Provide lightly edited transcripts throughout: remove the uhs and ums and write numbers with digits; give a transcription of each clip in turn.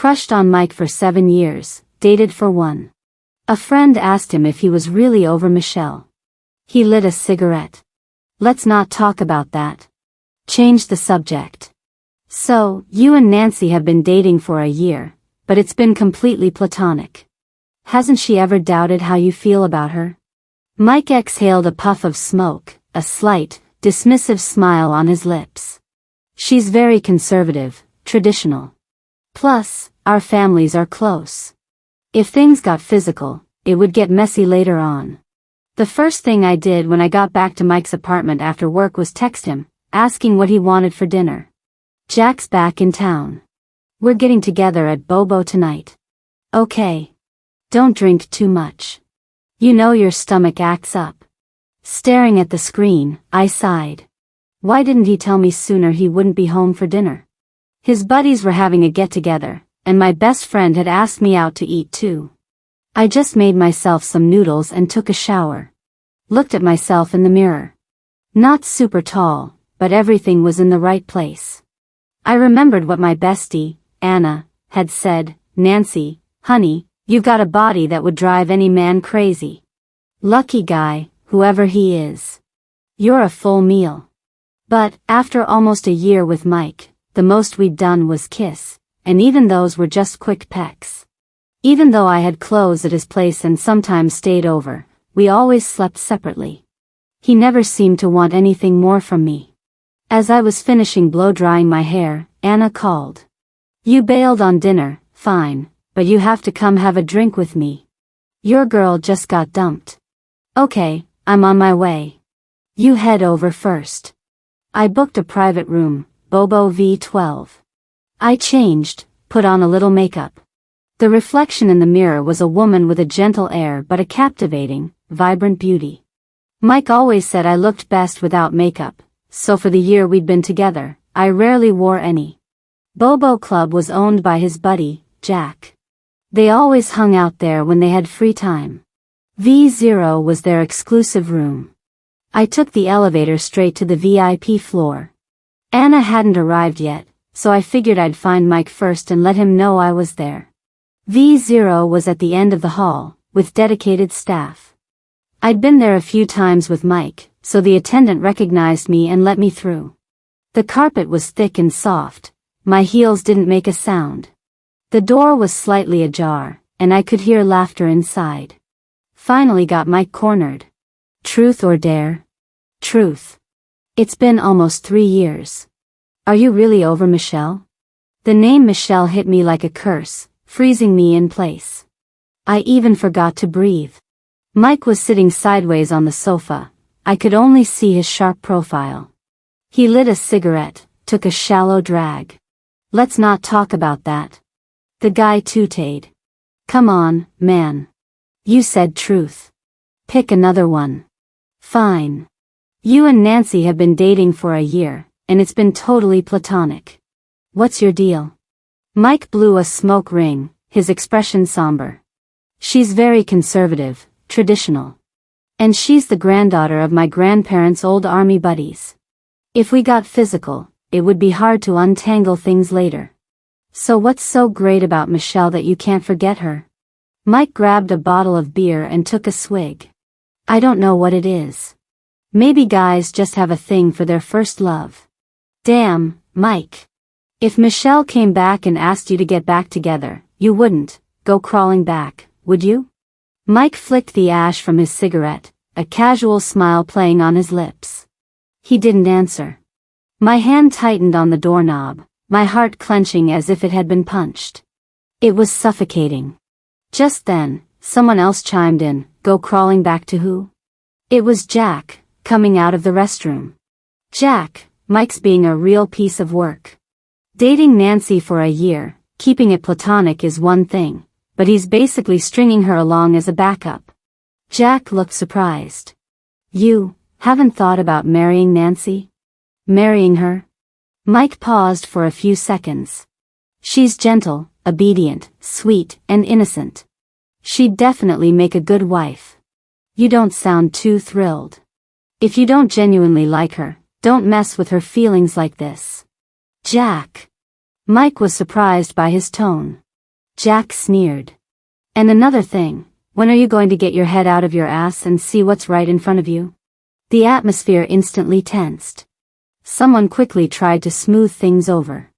Crushed on Mike for 7 years, dated for 1. A friend asked him if he was really over Michelle. He lit a cigarette. Let's not talk about that. Change the subject. So, you and Nancy have been dating for a year, but it's been completely platonic. Hasn't she ever doubted how you feel about her? Mike exhaled a puff of smoke, a slight, dismissive smile on his lips. She's very conservative, traditional. Plus, our families are close. If things got physical, it would get messy later on. The first thing I did when I got back to Mike's apartment after work was text him, asking what he wanted for dinner. Jack's back in town. We're getting together at Bobo tonight. Okay. Don't drink too much. You know your stomach acts up. Staring at the screen, I sighed. Why didn't he tell me sooner he wouldn't be home for dinner? His buddies were having a get-together, and my best friend had asked me out to eat too. I just made myself some noodles and took a shower. Looked at myself in the mirror. Not super tall, but everything was in the right place. I remembered what my bestie, Anna, had said, Nancy, honey, you've got a body that would drive any man crazy. Lucky guy, whoever he is. You're a full meal. But, after almost a year with Mike, the most we'd done was kiss, and even those were just quick pecks. Even though I had clothes at his place and sometimes stayed over, we always slept separately. He never seemed to want anything more from me. As I was finishing blow-drying my hair, Anna called. You bailed on dinner, fine, but you have to come have a drink with me. Your girl just got dumped. Okay, I'm on my way. You head over first. I booked a private room, Bobo V12. I changed, put on a little makeup. The reflection in the mirror was a woman with a gentle air but a captivating, vibrant beauty. Mike always said I looked best without makeup, so for the year we'd been together, I rarely wore any. Bobo Club was owned by his buddy, Jack. They always hung out there when they had free time. V0 was their exclusive room. I took the elevator straight to the VIP floor. Anna hadn't arrived yet, so I figured I'd find Mike first and let him know I was there. V0 was at the end of the hall, with dedicated staff. I'd been there a few times with Mike, so the attendant recognized me and let me through. The carpet was thick and soft, my heels didn't make a sound. The door was slightly ajar, and I could hear laughter inside. Finally got Mike cornered. Truth or dare? Truth. It's been almost 3 years. Are you really over Michelle? The name Michelle hit me like a curse, freezing me in place. I even forgot to breathe. Mike was sitting sideways on the sofa. I could only see his sharp profile. He lit a cigarette, took a shallow drag. Let's not talk about that. The guy tooted. Come on, man. You said truth. Pick another one. Fine. You and Nancy have been dating for a year, and it's been totally platonic. What's your deal? Mike blew a smoke ring, his expression somber. She's very conservative, traditional. And she's the granddaughter of my grandparents' old army buddies. If we got physical, it would be hard to untangle things later. So what's so great about Michelle that you can't forget her? Mike grabbed a bottle of beer and took a swig. I don't know what it is. Maybe guys just have a thing for their first love. Damn, Mike. If Michelle came back and asked you to get back together, you wouldn't go crawling back, would you? Mike flicked the ash from his cigarette, a casual smile playing on his lips. He didn't answer. My hand tightened on the doorknob, my heart clenching as if it had been punched. It was suffocating. Just then, someone else chimed in, go crawling back to who? It was Jack, coming out of the restroom. Jack, Mike's being a real piece of work. Dating Nancy for a year, keeping it platonic is one thing, but he's basically stringing her along as a backup. Jack looked surprised. You haven't thought about marrying Nancy? Marrying her? Mike paused for a few seconds. She's gentle, obedient, sweet, and innocent. She'd definitely make a good wife. You don't sound too thrilled. If you don't genuinely like her, don't mess with her feelings like this. Jack. Mike was surprised by his tone. Jack sneered. And another thing, when are you going to get your head out of your ass and see what's right in front of you? The atmosphere instantly tensed. Someone quickly tried to smooth things over.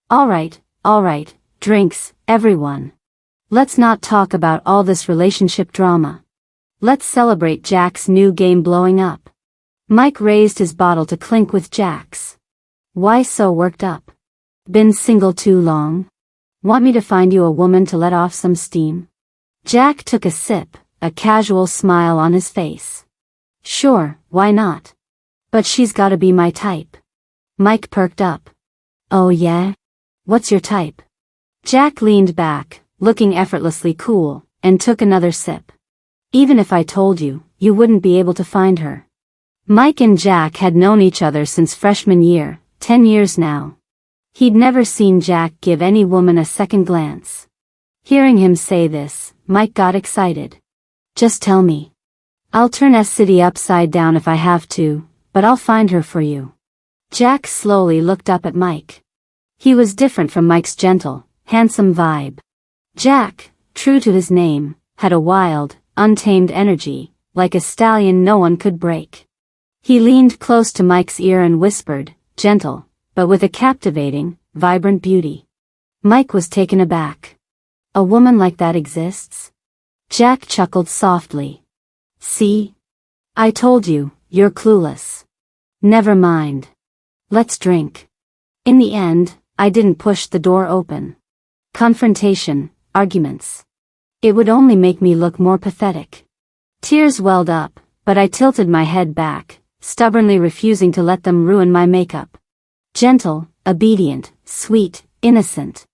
All right, drinks, everyone. Let's not talk about all this relationship drama. Let's celebrate Jack's new game blowing up. Mike raised his bottle to clink with Jack's. Why so worked up? Been single too long? Want me to find you a woman to let off some steam? Jack took a sip, a casual smile on his face. Sure, why not? But she's gotta be my type. Mike perked up. Oh yeah? What's your type? Jack leaned back, looking effortlessly cool, and took another sip. Even if I told you, you wouldn't be able to find her. Mike and Jack had known each other since freshman year, 10 years now. He'd never seen Jack give any woman a second glance. Hearing him say this, Mike got excited. Just tell me. I'll turn S-City upside down if I have to, but I'll find her for you. Jack slowly looked up at Mike. He was different from Mike's gentle, handsome vibe. Jack, true to his name, had a wild, untamed energy, like a stallion no one could break. He leaned close to Mike's ear and whispered, gentle, but with a captivating, vibrant beauty. Mike was taken aback. A woman like that exists? Jack chuckled softly. See? I told you, you're clueless. Never mind. Let's drink. In the end, I didn't push the door open. Confrontation, arguments. It would only make me look more pathetic. Tears welled up, but I tilted my head back, stubbornly refusing to let them ruin my makeup. Gentle, obedient, sweet, innocent.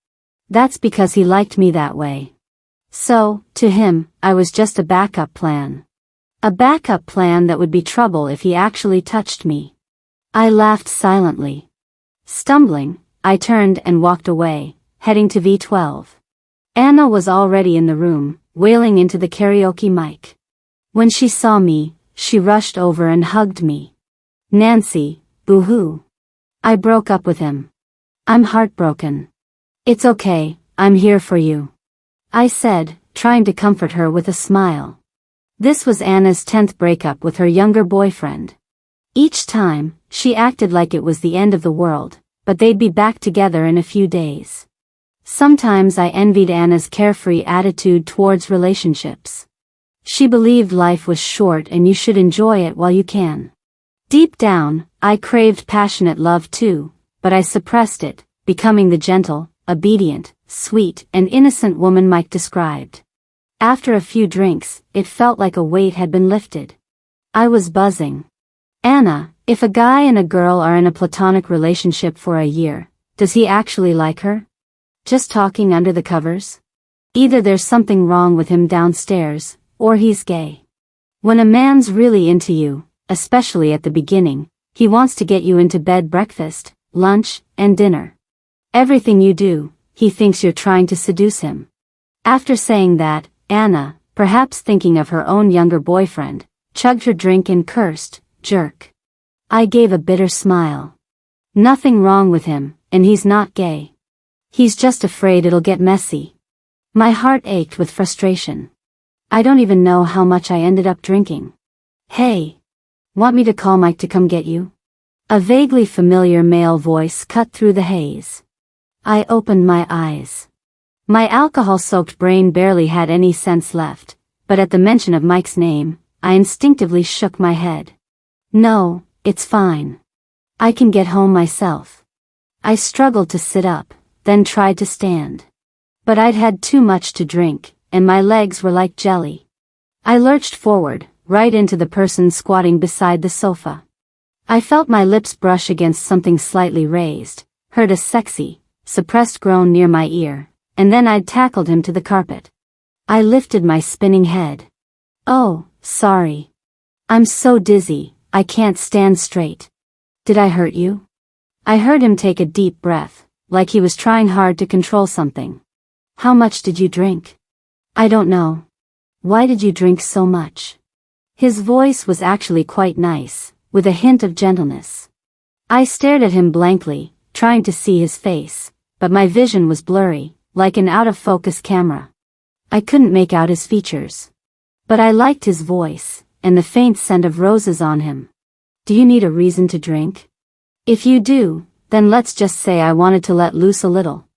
That's because he liked me that way. So, to him, I was just a backup plan. A backup plan that would be trouble if he actually touched me. I laughed silently. Stumbling, I turned and walked away, heading to V12. Anna was already in the room, wailing into the karaoke mic. When she saw me, she rushed over and hugged me. Nancy, boo-hoo. I broke up with him. I'm heartbroken. It's okay, I'm here for you. I said, trying to comfort her with a smile. This was Anna's 10th breakup with her younger boyfriend. Each time, she acted like it was the end of the world, but they'd be back together in a few days. Sometimes I envied Anna's carefree attitude towards relationships. She believed life was short and you should enjoy it while you can. Deep down, I craved passionate love too, but I suppressed it, becoming the gentle, obedient, sweet, and innocent woman Mike described. After a few drinks, it felt like a weight had been lifted. I was buzzing. Anna, if a guy and a girl are in a platonic relationship for a year, does he actually like her? Just talking under the covers? Either there's something wrong with him downstairs, or he's gay. When a man's really into you, especially at the beginning, he wants to get you into bed breakfast, lunch, and dinner. Everything you do, he thinks you're trying to seduce him. After saying that, Anna, perhaps thinking of her own younger boyfriend, chugged her drink and cursed, jerk. I gave a bitter smile. Nothing wrong with him, and he's not gay. He's just afraid it'll get messy. My heart ached with frustration. I don't even know how much I ended up drinking. Hey. Want me to call Mike to come get you? A vaguely familiar male voice cut through the haze. I opened my eyes. My alcohol-soaked brain barely had any sense left, but at the mention of Mike's name, I instinctively shook my head. No, it's fine. I can get home myself. I struggled to sit up, then tried to stand. But I'd had too much to drink, and my legs were like jelly. I lurched forward, right into the person squatting beside the sofa. I felt my lips brush against something slightly raised, heard a sexy, suppressed groan near my ear, and then I'd tackled him to the carpet. I lifted my spinning head. Oh, sorry. I'm so dizzy, I can't stand straight. Did I hurt you? I heard him take a deep breath, like he was trying hard to control something. How much did you drink? I don't know. Why did you drink so much? His voice was actually quite nice, with a hint of gentleness. I stared at him blankly, trying to see his face, but my vision was blurry, like an out-of-focus camera. I couldn't make out his features. But I liked his voice, and the faint scent of roses on him. Do you need a reason to drink? If you do, then let's just say I wanted to let loose a little.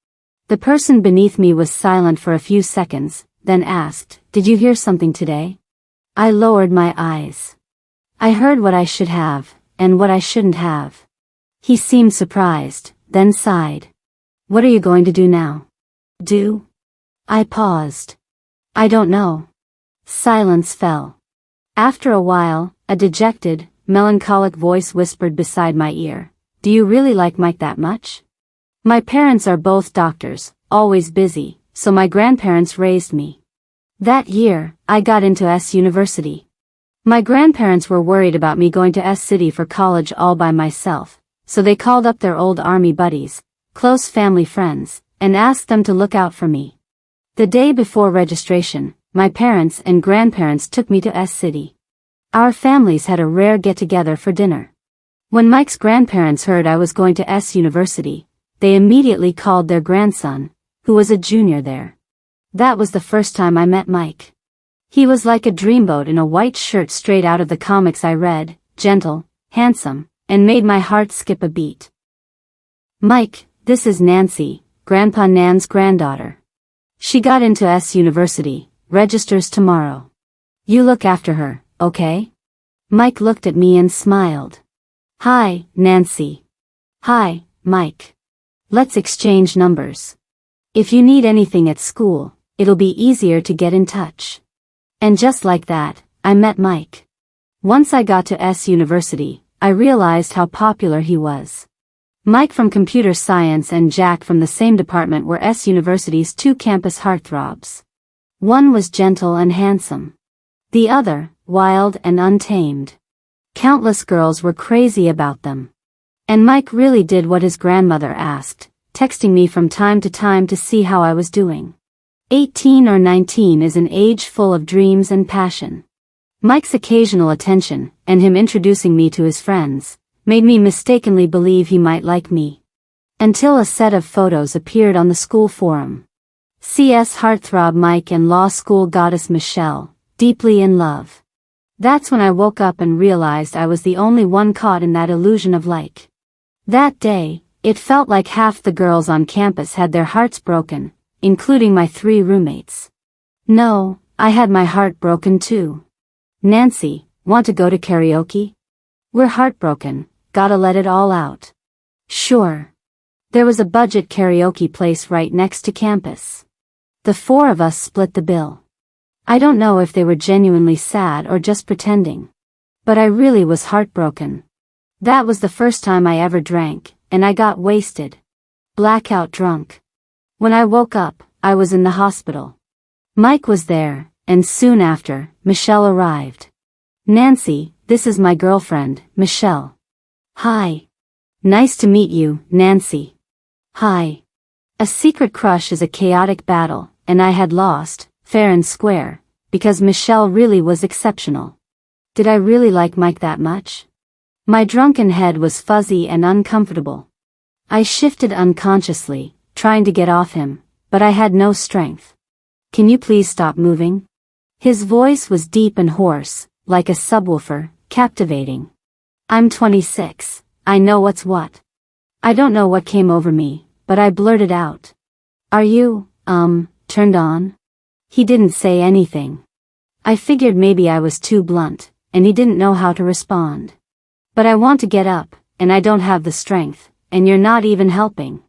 The person beneath me was silent for a few seconds, then asked, did you hear something today? I lowered my eyes. I heard what I should have, and what I shouldn't have. He seemed surprised, then sighed. What are you going to do now? Do? I paused. I don't know. Silence fell. After a while, a dejected, melancholic voice whispered beside my ear, do you really like Mike that much? My parents are both doctors, always busy, so my grandparents raised me. That year, I got into S University. My grandparents were worried about me going to S City for college all by myself, so they called up their old army buddies, close family friends, and asked them to look out for me. The day before registration, my parents and grandparents took me to S City. Our families had a rare get-together for dinner. When Mike's grandparents heard I was going to S University, they immediately called their grandson, who was a junior there. That was the first time I met Mike. He was like a dreamboat in a white shirt straight out of the comics I read, gentle, handsome, and made my heart skip a beat. Mike, this is Nancy, Grandpa Nan's granddaughter. She got into S University, registers tomorrow. You look after her, okay? Mike looked at me and smiled. Hi, Nancy. Hi, Mike. Let's exchange numbers. If you need anything at school, it'll be easier to get in touch. And just like that, I met Mike. Once I got to S University, I realized how popular he was. Mike from computer science and Jack from the same department were S University's two campus heartthrobs. One was gentle and handsome. The other, wild and untamed. Countless girls were crazy about them. And Mike really did what his grandmother asked, texting me from time to see how I was doing. 18 or 19 is an age full of dreams and passion. Mike's occasional attention, and him introducing me to his friends, made me mistakenly believe he might like me. Until a set of photos appeared on the school forum. CS heartthrob Mike and law school goddess Michelle, deeply in love. That's when I woke up and realized I was the only one caught in that illusion of like. That day, it felt like half the girls on campus had their hearts broken, including my 3 roommates. No, I had my heart broken too. Nancy, want to go to karaoke? We're heartbroken, gotta let it all out. Sure. There was a budget karaoke place right next to campus. The 4 of us split the bill. I don't know if they were genuinely sad or just pretending. But I really was heartbroken. That was the first time I ever drank, and I got wasted. Blackout drunk. When I woke up, I was in the hospital. Mike was there, and soon after, Michelle arrived. Nancy, this is my girlfriend, Michelle. Hi. Nice to meet you, Nancy. Hi. A secret crush is a chaotic battle, and I had lost, fair and square, because Michelle really was exceptional. Did I really like Mike that much? My drunken head was fuzzy and uncomfortable. I shifted unconsciously, trying to get off him, but I had no strength. Can you please stop moving? His voice was deep and hoarse, like a subwoofer, captivating. I'm 26, I know what's what. I don't know what came over me, but I blurted out. Are you, turned on? He didn't say anything. I figured maybe I was too blunt, and he didn't know how to respond. But I want to get up, and I don't have the strength, and you're not even helping.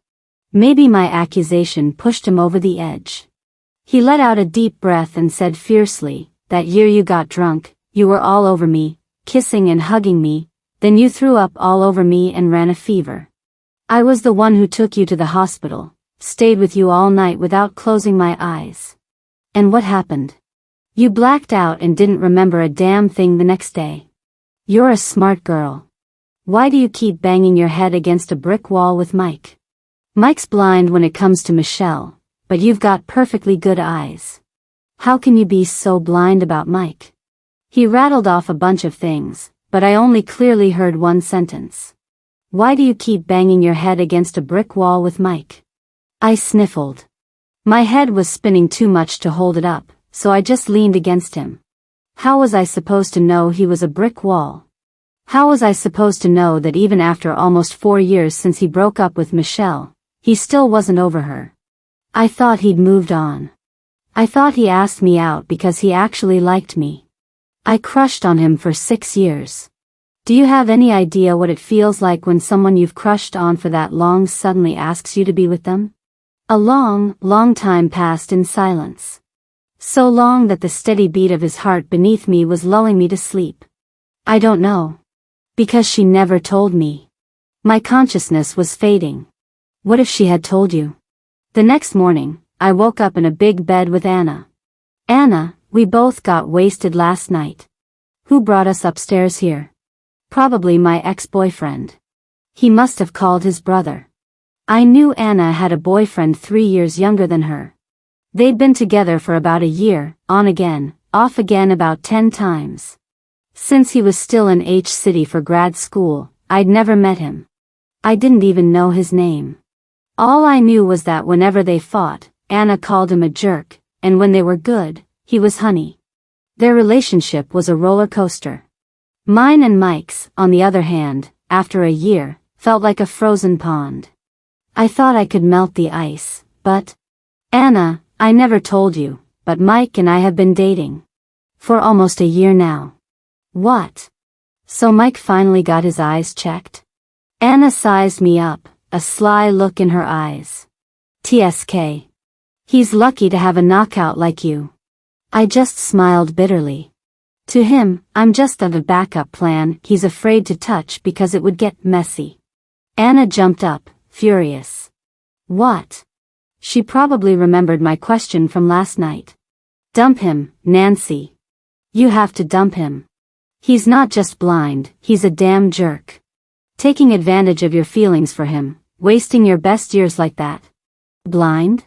Maybe my accusation pushed him over the edge. He let out a deep breath and said fiercely, that year you got drunk, you were all over me, kissing and hugging me, then you threw up all over me and ran a fever. I was the one who took you to the hospital, stayed with you all night without closing my eyes. And what happened? You blacked out and didn't remember a damn thing the next day. You're a smart girl. Why do you keep banging your head against a brick wall with Mike? Mike's blind when it comes to Michelle, but you've got perfectly good eyes. How can you be so blind about Mike? He rattled off a bunch of things, but I only clearly heard one sentence. Why do you keep banging your head against a brick wall with Mike? I sniffled. My head was spinning too much to hold it up, so I just leaned against him. How was I supposed to know he was a brick wall? How was I supposed to know that even after almost 4 years since he broke up with Michelle, he still wasn't over her? I thought he'd moved on. I thought he asked me out because he actually liked me. I crushed on him for 6 years. Do you have any idea what it feels like when someone you've crushed on for that long suddenly asks you to be with them? A long, long time passed in silence. So long that the steady beat of his heart beneath me was lulling me to sleep. I don't know. Because she never told me. My consciousness was fading. What if she had told you? The next morning, I woke up in a big bed with Anna. Anna, we both got wasted last night. Who brought us upstairs here? Probably my ex-boyfriend. He must have called his brother. I knew Anna had a boyfriend 3 years younger than her. They'd been together for about a year, on again, off again about 10 times. Since he was still in H-City for grad school, I'd never met him. I didn't even know his name. All I knew was that whenever they fought, Anna called him a jerk, and when they were good, he was honey. Their relationship was a roller coaster. Mine and Mike's, on the other hand, after a year, felt like a frozen pond. I thought I could melt the ice, but... Anna, I never told you, but Mike and I have been dating. For almost a year now. What? So Mike finally got his eyes checked? Anna sized me up, a sly look in her eyes. TSK. He's lucky to have a knockout like you. I just smiled bitterly. To him, I'm just a backup plan he's afraid to touch because it would get messy. Anna jumped up, furious. What? She probably remembered my question from last night. Dump him, Nancy. You have to dump him. He's not just blind, he's a damn jerk. Taking advantage of your feelings for him, wasting your best years like that. Blind?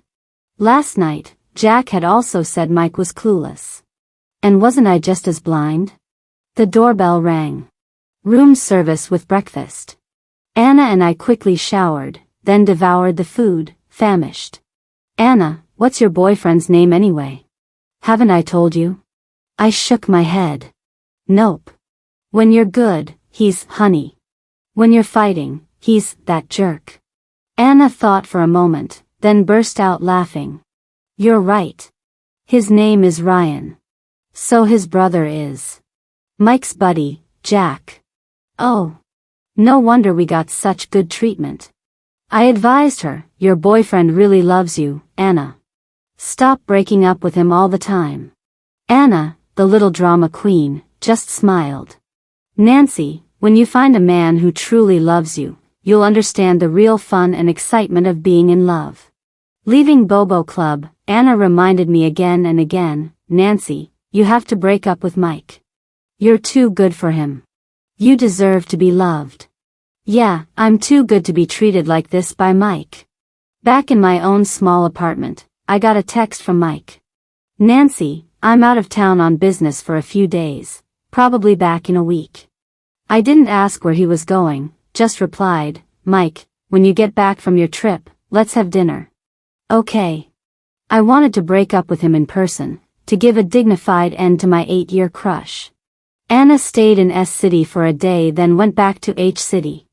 Last night, Jack had also said Mike was clueless. And wasn't I just as blind? The doorbell rang. Room service with breakfast. Anna and I quickly showered, then devoured the food, famished. Anna, what's your boyfriend's name anyway? Haven't I told you? I shook my head. Nope. When you're good, he's honey. When you're fighting, he's that jerk. Anna thought for a moment, then burst out laughing. You're right. His name is Ryan. So his brother is Mike's buddy, Jack. Oh. No wonder we got such good treatment. I advised her, your boyfriend really loves you, Anna. Stop breaking up with him all the time. Anna, the little drama queen, just smiled. Nancy, when you find a man who truly loves you, you'll understand the real fun and excitement of being in love. Leaving Bobo Club, Anna reminded me again and again, Nancy, you have to break up with Mike. You're too good for him. You deserve to be loved. Yeah, I'm too good to be treated like this by Mike. Back in my own small apartment, I got a text from Mike. Nancy, I'm out of town on business for a few days, probably back in a week. I didn't ask where he was going, just replied, Mike, when you get back from your trip, let's have dinner. Okay. I wanted to break up with him in person, to give a dignified end to my 8-year crush. Anna stayed in S-City for a day then went back to H-City.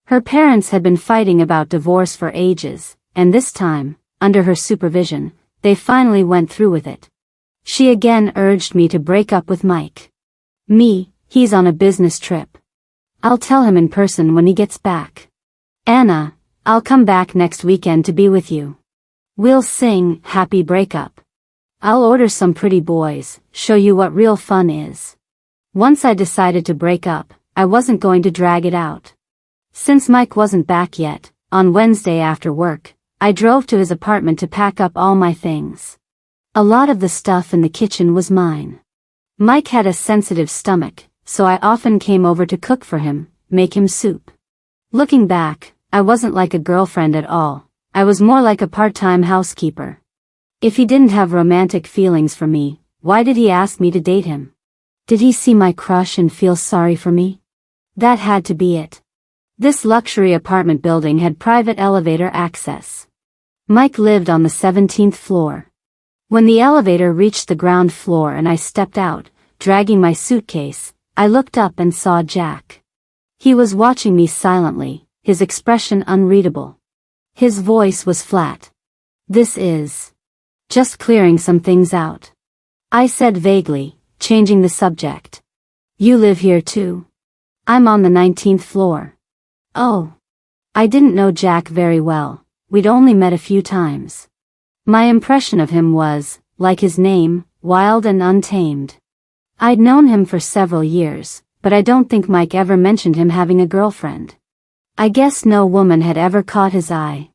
Her parents had been fighting about divorce for ages, and this time, under her supervision, they finally went through with it. She again urged me to break up with Mike. He's on a business trip. I'll tell him in person when he gets back. Anna, I'll come back next weekend to be with you. We'll sing Happy Breakup. I'll order some pretty boys, show you what real fun is. Once I decided to break up, I wasn't going to drag it out. Since Mike wasn't back yet, on Wednesday after work, I drove to his apartment to pack up all my things. A lot of the stuff in the kitchen was mine. Mike had a sensitive stomach, so I often came over to cook for him, make him soup. Looking back, I wasn't like a girlfriend at all, I was more like a part-time housekeeper. If he didn't have romantic feelings for me, why did he ask me to date him? Did he see my crush and feel sorry for me? That had to be it. This luxury apartment building had private elevator access. Mike lived on the 17th floor. When the elevator reached the ground floor and I stepped out, dragging my suitcase, I looked up and saw Jack. He was watching me silently, his expression unreadable. His voice was flat. "This is just clearing some things out," I said vaguely, changing the subject. "You live here too?" "I'm on the 19th floor." "Oh." I didn't know Jack very well, we'd only met a few times. My impression of him was, like his name, wild and untamed. I'd known him for several years, but I don't think Mike ever mentioned him having a girlfriend. I guess no woman had ever caught his eye.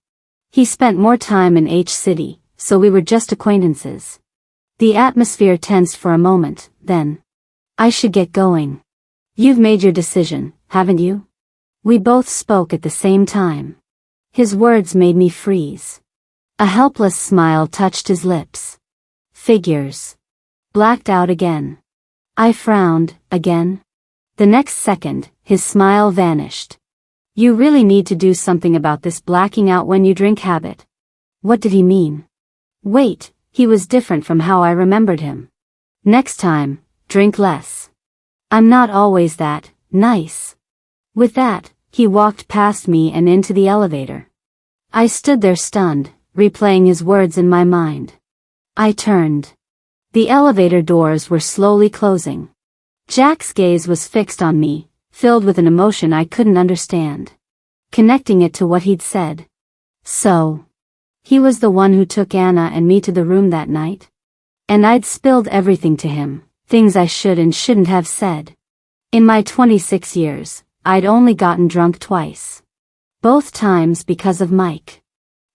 He spent more time in H-City, so we were just acquaintances. The atmosphere tensed for a moment, then. "I should get going. You've made your decision, haven't you?" We both spoke at the same time. His words made me freeze. A helpless smile touched his lips. Figures. Blacked out again. I frowned, again. The next second, his smile vanished. "You really need to do something about this blacking out when you drink habit." What did he mean? Wait, he was different from how I remembered him. "Next time, drink less. I'm not always that nice." With that, he walked past me and into the elevator. I stood there stunned, replaying his words in my mind. I turned. The elevator doors were slowly closing. Jack's gaze was fixed on me, filled with an emotion I couldn't understand. Connecting it to what he'd said. So, he was the one who took Anna and me to the room that night? And I'd spilled everything to him, things I should and shouldn't have said. In my 26 years, I'd only gotten drunk twice. Both times because of Mike.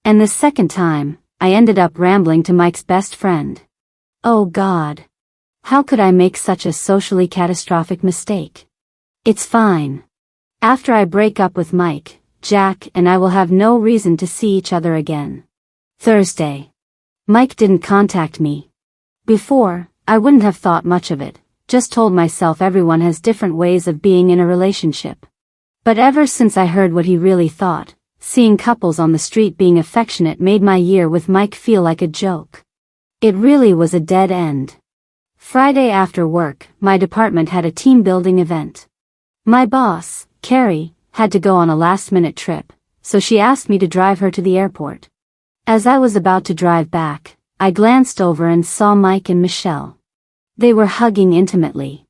And the second time, I ended up rambling to Mike's best friend. Oh God. How could I make such a socially catastrophic mistake? It's fine. After I break up with Mike, Jack and I will have no reason to see each other again. Thursday. Mike didn't contact me. Before, I wouldn't have thought much of it, just told myself everyone has different ways of being in a relationship. But ever since I heard what he really thought, seeing couples on the street being affectionate made my year with Mike feel like a joke. It really was a dead end. Friday after work, my department had a team-building event. My boss, Carrie, had to go on a last-minute trip, so she asked me to drive her to the airport. As I was about to drive back, I glanced over and saw Mike and Michelle. They were hugging intimately.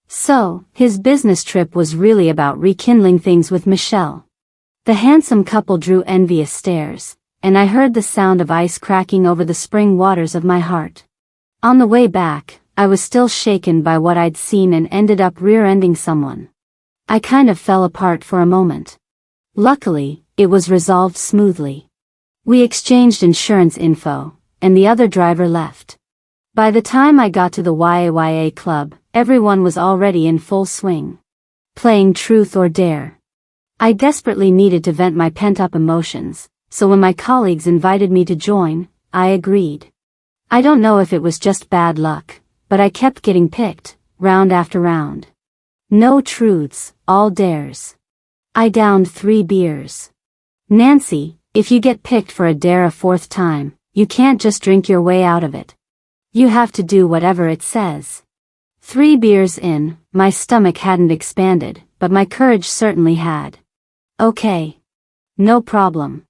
So, his business trip was really about rekindling things with Michelle. The handsome couple drew envious stares, and I heard the sound of ice cracking over the spring waters of my heart. On the way back, I was still shaken by what I'd seen and ended up rear-ending someone. I kind of fell apart for a moment. Luckily, it was resolved smoothly. We exchanged insurance info, and the other driver left. By the time I got to the YAYA club, everyone was already in full swing. Playing truth or dare. I desperately needed to vent my pent-up emotions, so when my colleagues invited me to join, I agreed. I don't know if it was just bad luck, but I kept getting picked, round after round. No truths, all dares. I downed 3 beers. Nancy, if you get picked for a dare a 4th time, you can't just drink your way out of it. You have to do whatever it says. 3 beers in, my stomach hadn't expanded, but my courage certainly had. Okay. No problem.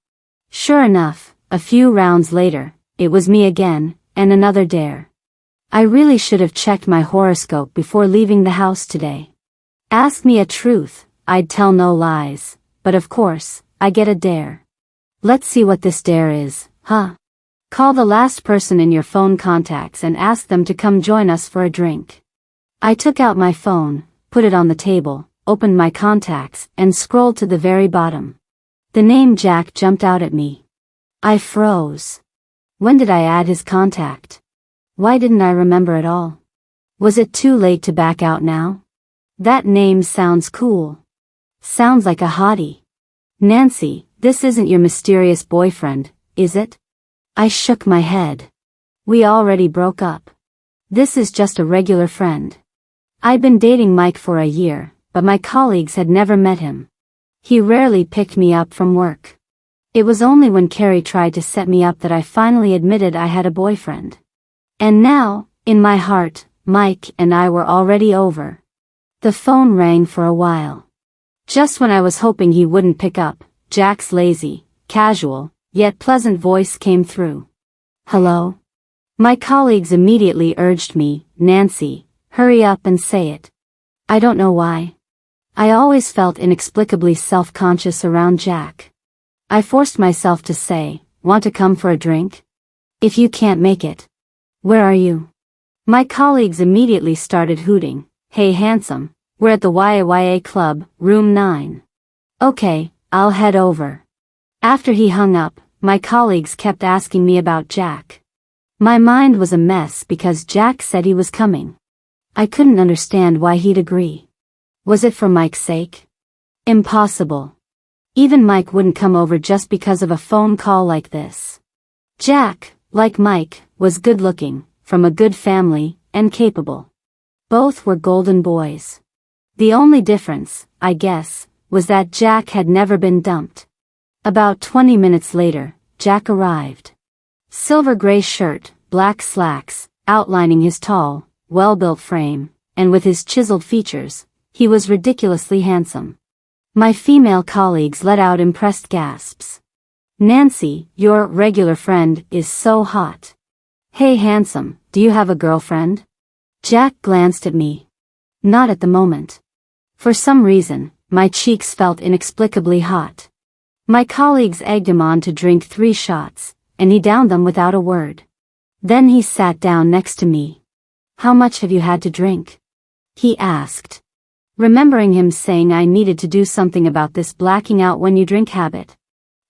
Sure enough, a few rounds later, it was me again, and another dare. I really should have checked my horoscope before leaving the house today. Ask me a truth, I'd tell no lies, but of course, I get a dare. Let's see what this dare is, huh? Call the last person in your phone contacts and ask them to come join us for a drink. I took out my phone, put it on the table, opened my contacts, and scrolled to the very bottom. The name Jack jumped out at me. I froze. When did I add his contact? Why didn't I remember at all? Was it too late to back out now? That name sounds cool. Sounds like a hottie. Nancy, this isn't your mysterious boyfriend, is it? I shook my head. We already broke up. This is just a regular friend. I'd been dating Mike for a year, but my colleagues had never met him. He rarely picked me up from work. It was only when Carrie tried to set me up that I finally admitted I had a boyfriend. And now, in my heart, Mike and I were already over. The phone rang for a while. Just when I was hoping he wouldn't pick up, Jack's lazy, casual, yet pleasant voice came through. "Hello?" My colleagues immediately urged me, "Nancy, hurry up and say it." I don't know why. I always felt inexplicably self-conscious around Jack. I forced myself to say, "Want to come for a drink? If you can't make it. Where are you?" My colleagues immediately started hooting, "Hey handsome, we're at the YYA Club, room 9. Okay, I'll head over." After he hung up, my colleagues kept asking me about Jack. My mind was a mess because Jack said he was coming. I couldn't understand why he'd agree. Was it for Mike's sake? Impossible. Even Mike wouldn't come over just because of a phone call like this. Jack, like Mike, was good-looking, from a good family, and capable. Both were golden boys. The only difference, I guess, was that Jack had never been dumped. About 20 minutes later, Jack arrived. Silver gray shirt, black slacks, outlining his tall, well-built frame, and with his chiseled features, he was ridiculously handsome. My female colleagues let out impressed gasps. "Nancy, your regular friend is so hot." "Hey handsome, do you have a girlfriend?" Jack glanced at me. Not at the moment. For some reason, my cheeks felt inexplicably hot. My colleagues egged him on to drink 3 shots, and he downed them without a word. Then he sat down next to me. "How much have you had to drink?" he asked. Remembering him saying I needed to do something about this blacking out when you drink habit.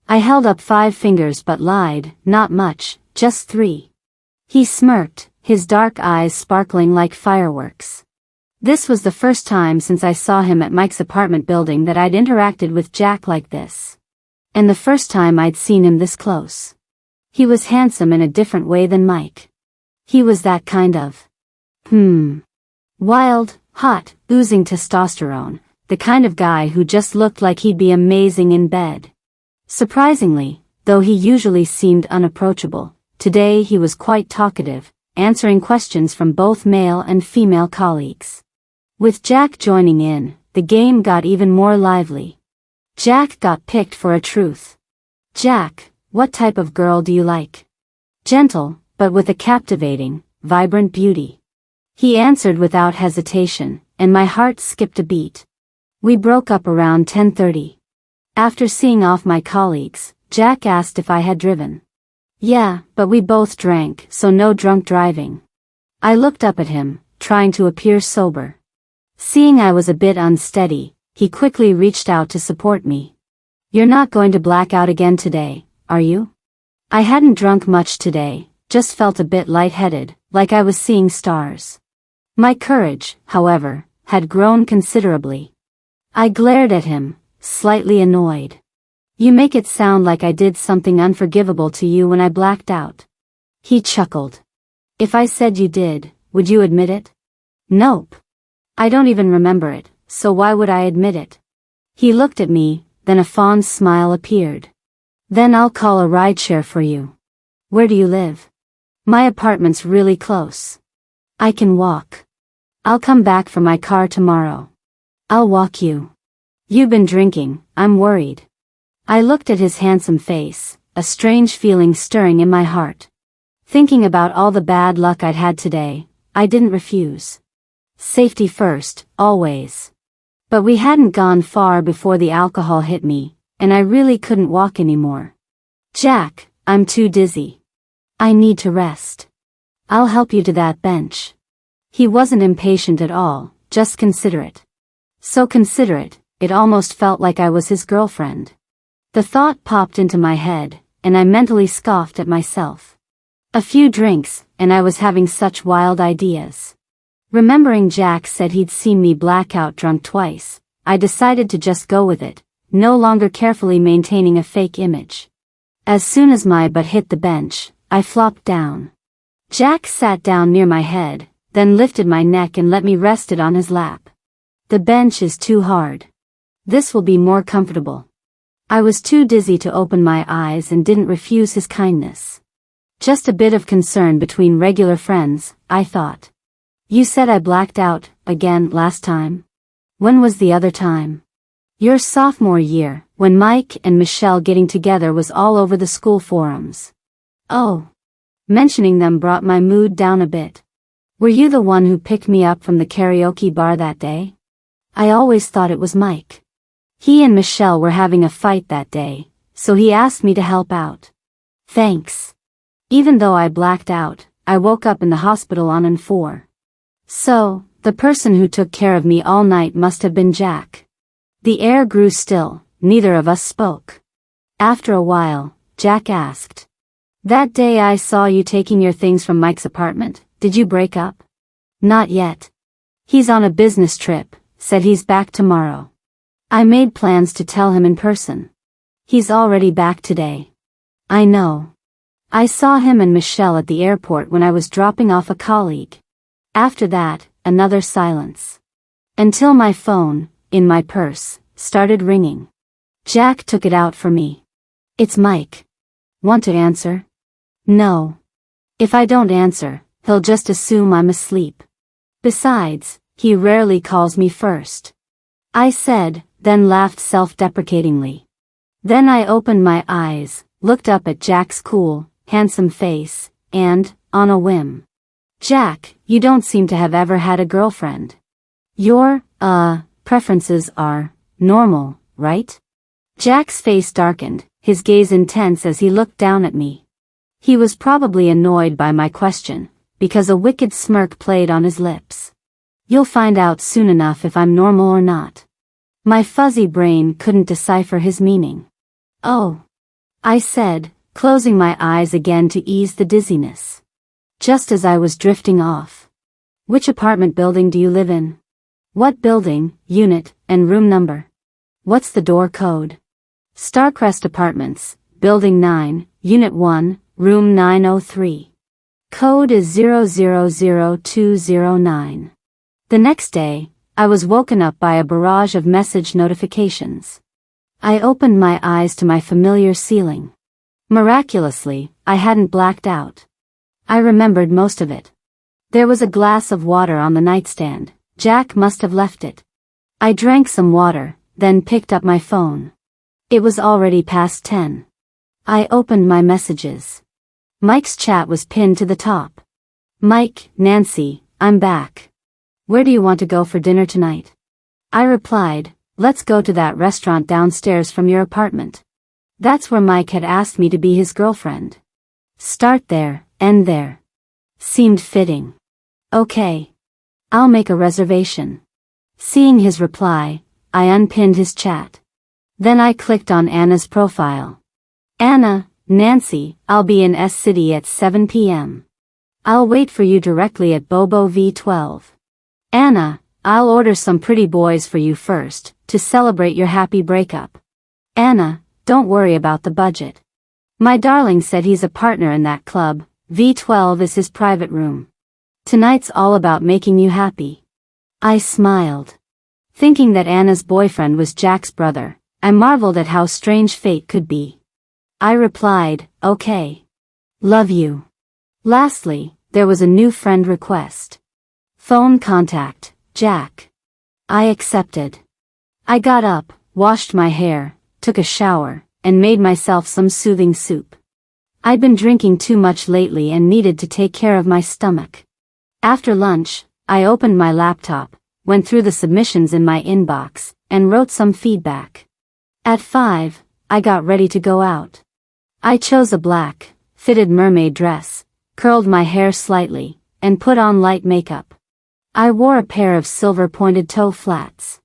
I held up 5 fingers but lied, "Not much, just 3. He smirked, his dark eyes sparkling like fireworks. This was the first time since I saw him at Mike's apartment building that I'd interacted with Jack like this. And the first time I'd seen him this close. He was handsome in a different way than Mike. He was that kind of wild, hot, oozing testosterone, the kind of guy who just looked like he'd be amazing in bed. Surprisingly, though he usually seemed unapproachable, today he was quite talkative, answering questions from both male and female colleagues. With Jack joining in, the game got even more lively. Jack got picked for a truth. "Jack, what type of girl do you like?" "Gentle, but with a captivating, vibrant beauty." He answered without hesitation, and my heart skipped a beat. We broke up around 10:30. After seeing off my colleagues, Jack asked if I had driven. "Yeah, but we both drank, so no drunk driving." I looked up at him, trying to appear sober. Seeing I was a bit unsteady, he quickly reached out to support me. "You're not going to black out again today, are you?" I hadn't drunk much today, just felt a bit lightheaded, like I was seeing stars. My courage, however, had grown considerably. I glared at him, slightly annoyed. "You make it sound like I did something unforgivable to you when I blacked out." He chuckled. "If I said you did, would you admit it?" "Nope. I don't even remember it, so why would I admit it?" He looked at me, then a fond smile appeared. "Then I'll call a rideshare for you." "Where do you live?" "My apartment's really close. I can walk." "I'll come back for my car tomorrow." "I'll walk you." "You've been drinking, I'm worried." I looked at his handsome face, a strange feeling stirring in my heart. Thinking about all the bad luck I'd had today, I didn't refuse. Safety first, always. But we hadn't gone far before the alcohol hit me, and I really couldn't walk anymore. "Jack, I'm too dizzy. I need to rest. I'll help you to that bench." He wasn't impatient at all, just considerate. So considerate, it almost felt like I was his girlfriend. The thought popped into my head, and I mentally scoffed at myself. A few drinks, and I was having such wild ideas. Remembering Jack said he'd seen me blackout drunk twice, I decided to just go with it, no longer carefully maintaining a fake image. As soon as my butt hit the bench, I flopped down. Jack sat down near my head, then lifted my neck and let me rest it on his lap. "The bench is too hard. This will be more comfortable." I was too dizzy to open my eyes and didn't refuse his kindness. Just a bit of concern between regular friends, I thought. You said I blacked out again last time. When was the other time? Your sophomore year, when Mike and Michelle getting together was all over the school forums. Oh. Mentioning them brought my mood down a bit. Were you the one who picked me up from the karaoke bar that day? I always thought it was Mike. He and Michelle were having a fight that day, so he asked me to help out. Thanks. Even though I blacked out, I woke up in the hospital on N4. So, the person who took care of me all night must have been Jack. The air grew still, neither of us spoke. After a while, Jack asked. That day I saw you taking your things from Mike's apartment, did you break up? Not yet. He's on a business trip, said he's back tomorrow. I made plans to tell him in person. He's already back today. I know. I saw him and Michelle at the airport when I was dropping off a colleague. After that, another silence. Until my phone, in my purse, started ringing. Jack took it out for me. It's Mike. Want to answer? No. If I don't answer, he'll just assume I'm asleep. Besides, he rarely calls me first. I said, then laughed self-deprecatingly. Then I opened my eyes, looked up at Jack's cool, handsome face, and, on a whim. Jack, you don't seem to have ever had a girlfriend. Your, preferences are, normal, right? Jack's face darkened, his gaze intense as he looked down at me. He was probably annoyed by my question, because a wicked smirk played on his lips. You'll find out soon enough if I'm normal or not. My fuzzy brain couldn't decipher his meaning. Oh. I said, closing my eyes again to ease the dizziness. Just as I was drifting off. Which apartment building do you live in? What building, unit, and room number? What's the door code? Starcrest Apartments, Building 9, Unit 1, Room 903. Code is 000209. The next day, I was woken up by a barrage of message notifications. I opened my eyes to my familiar ceiling. Miraculously, I hadn't blacked out. I remembered most of it. There was a glass of water on the nightstand. Jack must have left it. I drank some water, then picked up my phone. It was already past 10. I opened my messages. Mike's chat was pinned to the top. Mike, Nancy, I'm back. Where do you want to go for dinner tonight? I replied, let's go to that restaurant downstairs from your apartment. That's where Mike had asked me to be his girlfriend. Start there, end there. Seemed fitting. Okay. I'll make a reservation. Seeing his reply, I unpinned his chat. Then I clicked on Anna's profile. Anna, Nancy, I'll be in S City at 7 p.m. I'll wait for you directly at Bobo V12. Anna, I'll order some pretty boys for you first, to celebrate your happy breakup. Anna, don't worry about the budget. My darling said he's a partner in that club, V12 is his private room. Tonight's all about making you happy. I smiled. Thinking that Anna's boyfriend was Jack's brother, I marveled at how strange fate could be. I replied, okay. Love you. Lastly, there was a new friend request. Phone contact, Jack. I accepted. I got up, washed my hair, took a shower, and made myself some soothing soup. I'd been drinking too much lately and needed to take care of my stomach. After lunch, I opened my laptop, went through the submissions in my inbox, and wrote some feedback. At 5, I got ready to go out. I chose a black, fitted mermaid dress, curled my hair slightly, and put on light makeup. I wore a pair of silver-pointed toe flats.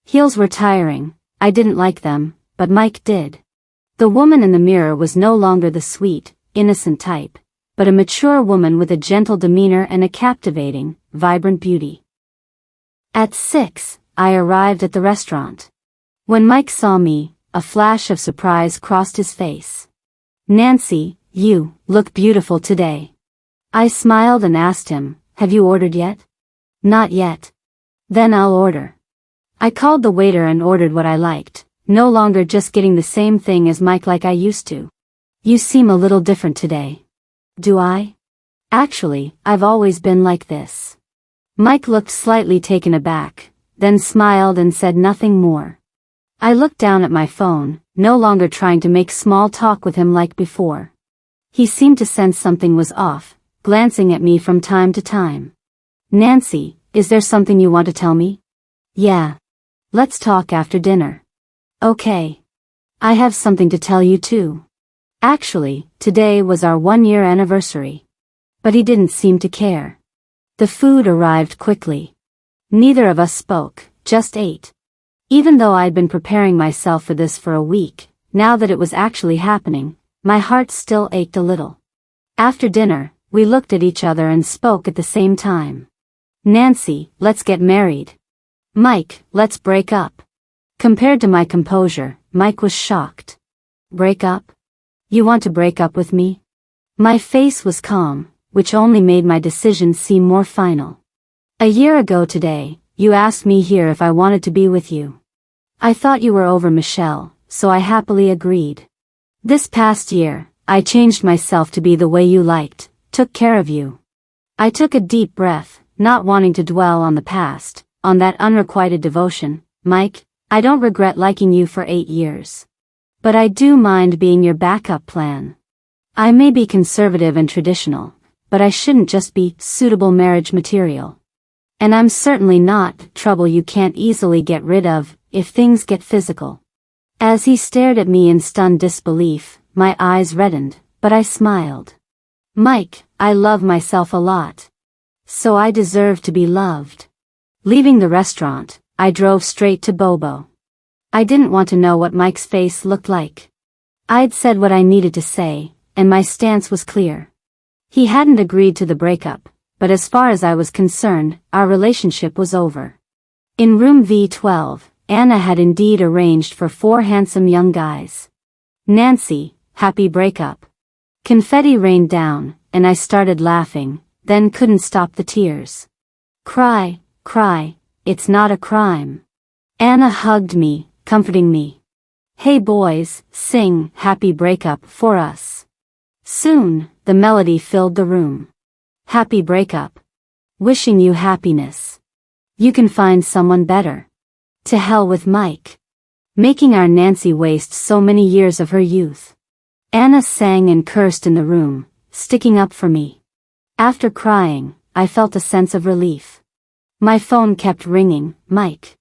Heels were tiring, I didn't like them, but Mike did. The woman in the mirror was no longer the sweet, innocent type, but a mature woman with a gentle demeanor and a captivating, vibrant beauty. At 6, I arrived at the restaurant. When Mike saw me, a flash of surprise crossed his face. Nancy, you look beautiful today. I smiled and asked him, have you ordered yet? Not yet. Then I'll order. I called the waiter and ordered what I liked, No longer just getting the same thing as Mike like I used to. You seem a little different today. Do I? Actually, I've always been like this. Mike looked slightly taken aback, then smiled and said nothing more. I looked down at my phone, no longer trying to make small talk with him like before. He seemed to sense something was off, glancing at me from time to time. Nancy, is there something you want to tell me? Yeah. Let's talk after dinner. Okay. I have something to tell you too. Actually, today was our 1-year anniversary. But he didn't seem to care. The food arrived quickly. Neither of us spoke, just ate. Even though I'd been preparing myself for this for a week, now that it was actually happening, my heart still ached a little. After dinner, we looked at each other and spoke at the same time. Nancy, let's get married. Mike, let's break up. Compared to my composure, Mike was shocked. Break up? You want to break up with me? My face was calm, which only made my decision seem more final. A year ago today, you asked me here if I wanted to be with you. I thought you were over Michelle, so I happily agreed. This past year, I changed myself to be the way you liked, took care of you. I took a deep breath, not wanting to dwell on the past, on that unrequited devotion. Mike, I don't regret liking you for 8 years. But I do mind being your backup plan. I may be conservative and traditional, but I shouldn't just be suitable marriage material. And I'm certainly not trouble you can't easily get rid of, if things get physical. As he stared at me in stunned disbelief, my eyes reddened, but I smiled. Mike, I love myself a lot. So I deserve to be loved. Leaving the restaurant, I drove straight to Bobo. I didn't want to know what Mike's face looked like. I'd said what I needed to say, and my stance was clear. He hadn't agreed to the breakup, but as far as I was concerned, our relationship was over. In room V12, Anna had indeed arranged for 4 handsome young guys. Nancy, happy breakup. Confetti rained down, and I started laughing, then couldn't stop the tears. Cry, cry, it's not a crime. Anna hugged me, comforting me. Hey boys, sing Happy Breakup for us. Soon, the melody filled the room. Happy breakup. Wishing you happiness. You can find someone better. To hell with Mike. Making our Nancy waste so many years of her youth. Anna sang and cursed in the room, sticking up for me. After crying, I felt a sense of relief. My phone kept ringing, Mike.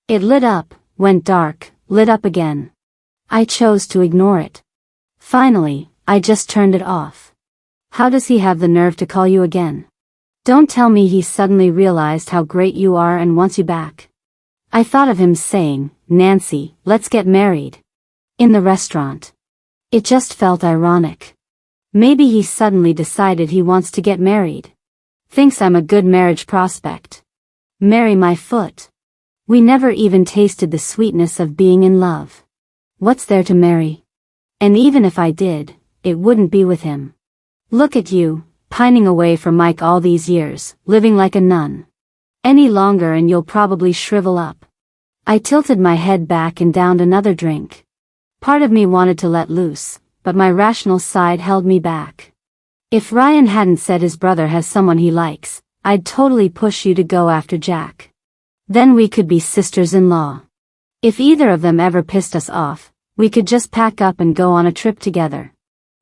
It lit up, went dark, lit up again. I chose to ignore it. Finally, I just turned it off. How does he have the nerve to call you again? Don't tell me he suddenly realized how great you are and wants you back. I thought of him saying, Nancy, let's get married. In the restaurant. It just felt ironic. Maybe he suddenly decided he wants to get married. Thinks I'm a good marriage prospect. Marry my foot. We never even tasted the sweetness of being in love. What's there to marry? And even if I did, it wouldn't be with him. Look at you, pining away for Mike all these years, living like a nun. Any longer and you'll probably shrivel up. I tilted my head back and downed another drink. Part of me wanted to let loose, but my rational side held me back. If Ryan hadn't said his brother has someone he likes, I'd totally push you to go after Jack. Then we could be sisters-in-law. If either of them ever pissed us off, we could just pack up and go on a trip together.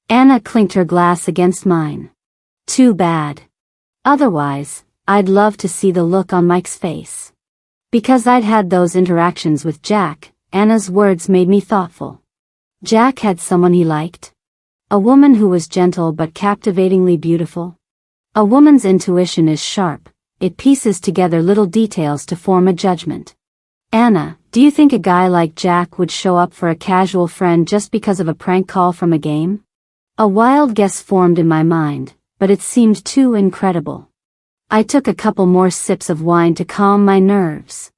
Anna clinked her glass against mine. Too bad. Otherwise, I'd love to see the look on Mike's face. Because I'd had those interactions with Jack, Anna's words made me thoughtful. Jack had someone he liked? A woman who was gentle but captivatingly beautiful? A woman's intuition is sharp, it pieces together little details to form a judgment. Anna, do you think a guy like Jack would show up for a casual friend just because of a prank call from a game? A wild guess formed in my mind, but it seemed too incredible. I took a couple more sips of wine to calm my nerves.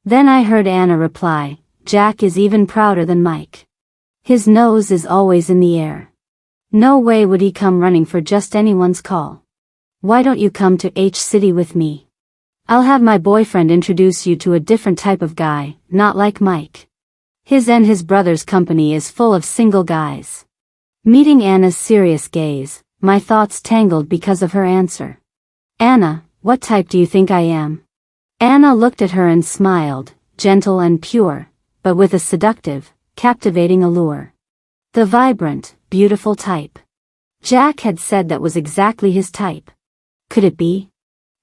Then I heard Anna reply, Jack is even prouder than Mike. His nose is always in the air. No way would he come running for just anyone's call. Why don't you come to H-City with me? I'll have my boyfriend introduce you to a different type of guy, not like Mike. His and his brother's company is full of single guys. Meeting Anna's serious gaze, my thoughts tangled because of her answer. Anna, what type do you think I am? Anna looked at her and smiled, gentle and pure, but with a seductive, captivating allure. The vibrant, beautiful type. Jack had said that was exactly his type. Could it be?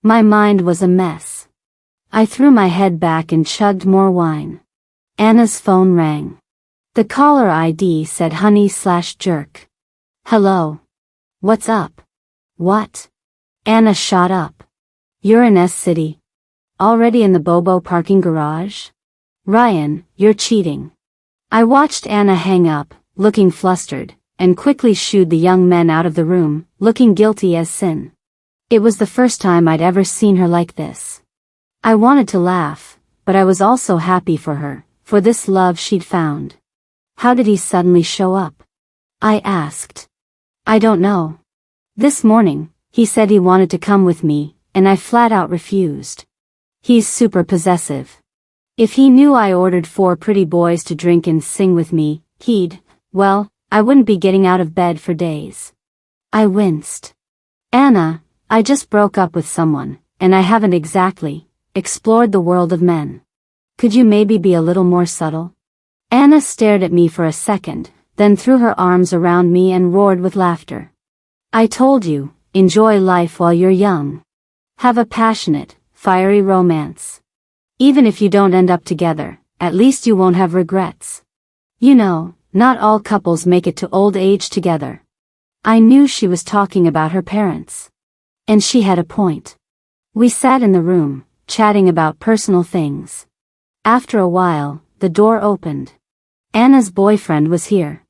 My mind was a mess. I threw my head back and chugged more wine. Anna's phone rang. The caller ID said honey/jerk. Hello. What's up? What? Anna shot up. You're in S-City. Already in the Bobo parking garage? Ryan, you're cheating. I watched Anna hang up, looking flustered, and quickly shooed the young men out of the room, looking guilty as sin. It was the first time I'd ever seen her like this. I wanted to laugh, but I was also happy for her, for this love she'd found. How did he suddenly show up? I asked. I don't know. This morning, he said he wanted to come with me, and I flat out refused. He's super possessive. If he knew I ordered 4 pretty boys to drink and sing with me, well, I wouldn't be getting out of bed for days. I winced. Anna, I just broke up with someone, and I haven't exactly explored the world of men. Could you maybe be a little more subtle? Anna stared at me for a second, then threw her arms around me and roared with laughter. I told you, enjoy life while you're young. Have a passionate, fiery romance. Even if you don't end up together, at least you won't have regrets. You know, not all couples make it to old age together. I knew she was talking about her parents. And she had a point. We sat in the room, chatting about personal things. After a while, the door opened. Anna's boyfriend was here.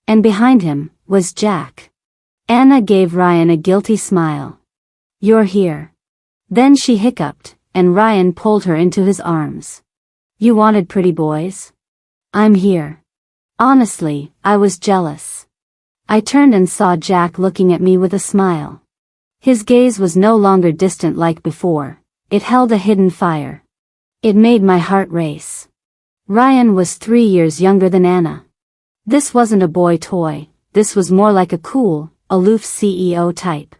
And behind him was Jack. Anna gave Ryan a guilty smile. You're here. Then she hiccuped, and Ryan pulled her into his arms. You wanted pretty boys? I'm here. Honestly, I was jealous. I turned and saw Jack looking at me with a smile. His gaze was no longer distant like before, it held a hidden fire. It made my heart race. Ryan was 3 years younger than Anna. This wasn't a boy toy, this was more like a cool, aloof CEO type.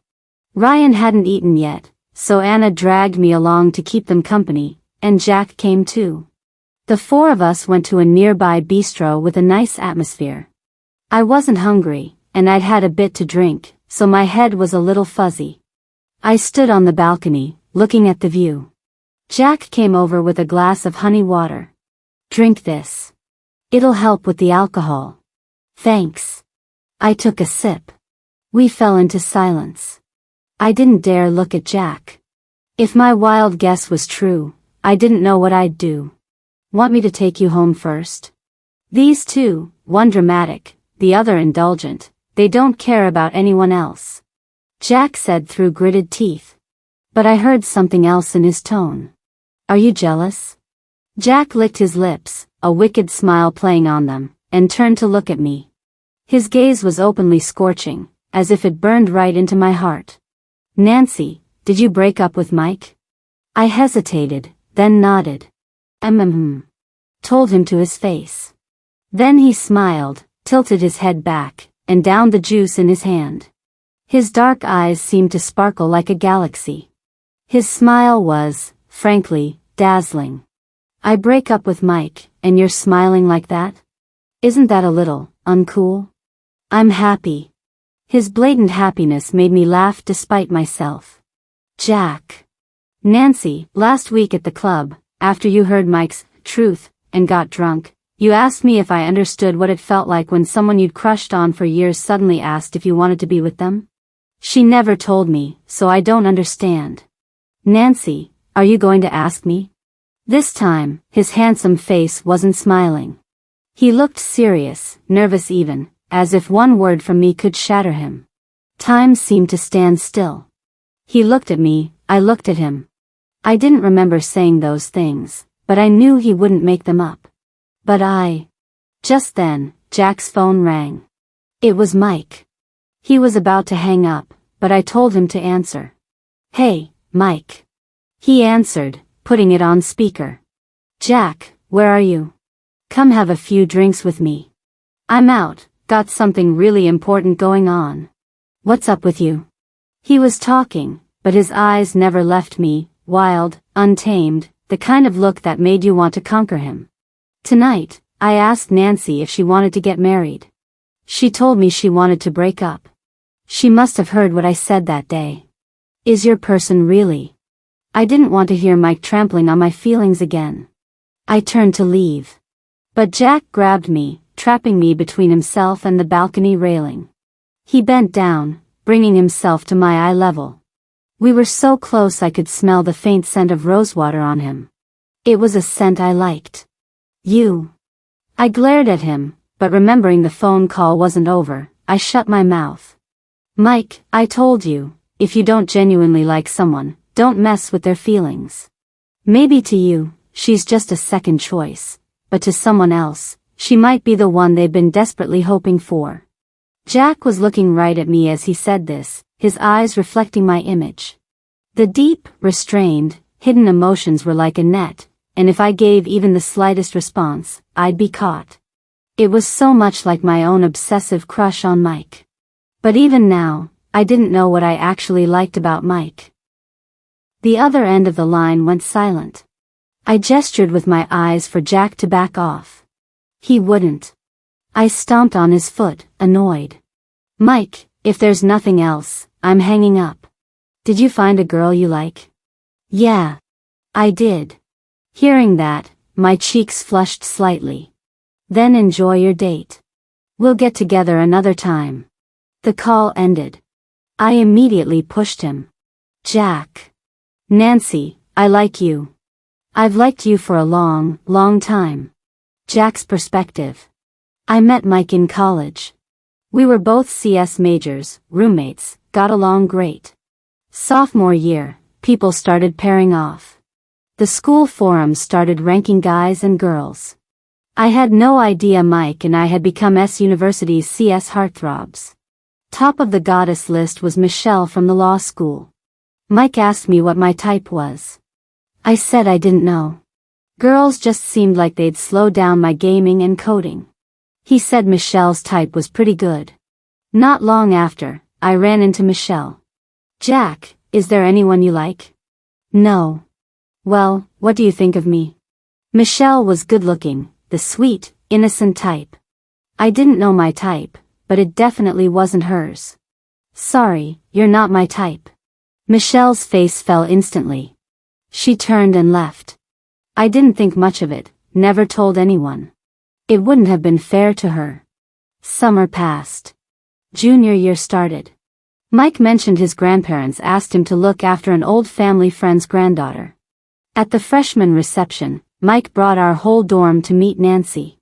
Ryan hadn't eaten yet, so Anna dragged me along to keep them company, and Jack came too. The 4 of us went to a nearby bistro with a nice atmosphere. I wasn't hungry, and I'd had a bit to drink, so my head was a little fuzzy. I stood on the balcony, looking at the view. Jack came over with a glass of honey water. Drink this. It'll help with the alcohol. Thanks. I took a sip. We fell into silence. I didn't dare look at Jack. If my wild guess was true, I didn't know what I'd do. Want me to take you home first? These 2, one dramatic, the other indulgent, they don't care about anyone else. Jack said through gritted teeth. But I heard something else in his tone. Are you jealous? Jack licked his lips, a wicked smile playing on them, and turned to look at me. His gaze was openly scorching, as if it burned right into my heart. Nancy, did you break up with Mike? I hesitated, then nodded. Told him to his face. Then he smiled, tilted his head back, and downed the juice in his hand. His dark eyes seemed to sparkle like a galaxy. His smile was, frankly, dazzling. I break up with Mike, and you're smiling like that? Isn't that a little uncool? I'm happy. His blatant happiness made me laugh despite myself. Jack. Nancy, last week at the club, after you heard Mike's truth and got drunk, you asked me if I understood what it felt like when someone you'd crushed on for years suddenly asked if you wanted to be with them? She never told me, so I don't understand. Nancy, are you going to ask me? This time, his handsome face wasn't smiling. He looked serious, nervous even, as if one word from me could shatter him. Time seemed to stand still. He looked at me, I looked at him. I didn't remember saying those things, but I knew he wouldn't make them up. Just then, Jack's phone rang. It was Mike. He was about to hang up, but I told him to answer. Hey, Mike. He answered, putting it on speaker. Jack, where are you? Come have a few drinks with me. I'm out, got something really important going on. What's up with you? He was talking, but his eyes never left me, wild, untamed, the kind of look that made you want to conquer him. Tonight, I asked Nancy if she wanted to get married. She told me she wanted to break up. She must have heard what I said that day. Is your person really? I didn't want to hear Mike trampling on my feelings again. I turned to leave. But Jack grabbed me, trapping me between himself and the balcony railing. He bent down, bringing himself to my eye level. We were so close I could smell the faint scent of rosewater on him. It was a scent I liked. You. I glared at him, but remembering the phone call wasn't over, I shut my mouth. Mike, I told you, if you don't genuinely like someone, don't mess with their feelings. Maybe to you, she's just a second choice, but to someone else, she might be the one they've been desperately hoping for. Jack was looking right at me as he said this, his eyes reflecting my image. The deep, restrained, hidden emotions were like a net, and if I gave even the slightest response, I'd be caught. It was so much like my own obsessive crush on Mike. But even now, I didn't know what I actually liked about Mike. The other end of the line went silent. I gestured with my eyes for Jack to back off. He wouldn't. I stomped on his foot, annoyed. Mike, if there's nothing else, I'm hanging up. Did you find a girl you like? Yeah. I did. Hearing that, my cheeks flushed slightly. Then enjoy your date. We'll get together another time. The call ended. I immediately pushed him. Jack. Nancy, I like you. I've liked you for a long, long time. Jack's perspective. I met Mike in college. We were both CS majors, roommates, got along great. Sophomore year, people started pairing off. The school forums started ranking guys and girls. I had no idea Mike and I had become University's CS heartthrobs. Top of the goddess list was Michelle from the law school. Mike asked me what my type was. I said I didn't know. Girls just seemed like they'd slow down my gaming and coding. He said Michelle's type was pretty good. Not long after, I ran into Michelle. Jack, is there anyone you like? No. Well, what do you think of me? Michelle was good-looking, the sweet, innocent type. I didn't know my type, but it definitely wasn't hers. Sorry, you're not my type. Michelle's face fell instantly. She turned and left. I didn't think much of it, never told anyone. It wouldn't have been fair to her. Summer passed. Junior year started. Mike mentioned his grandparents asked him to look after an old family friend's granddaughter. At the freshman reception, Mike brought our whole dorm to meet Nancy.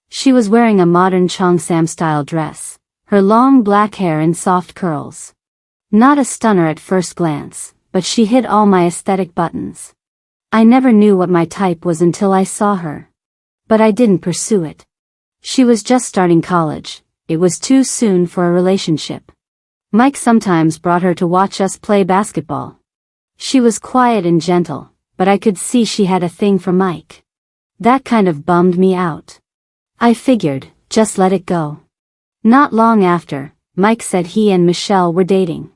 She was wearing a modern Cheongsam-style dress, her long black hair in soft curls. Not a stunner at first glance, but she hit all my aesthetic buttons. I never knew what my type was until I saw her. But I didn't pursue it. She was just starting college, it was too soon for a relationship. Mike sometimes brought her to watch us play basketball. She was quiet and gentle, but I could see she had a thing for Mike. That kind of bummed me out. I figured, just let it go. Not long after, Mike said he and Michelle were dating.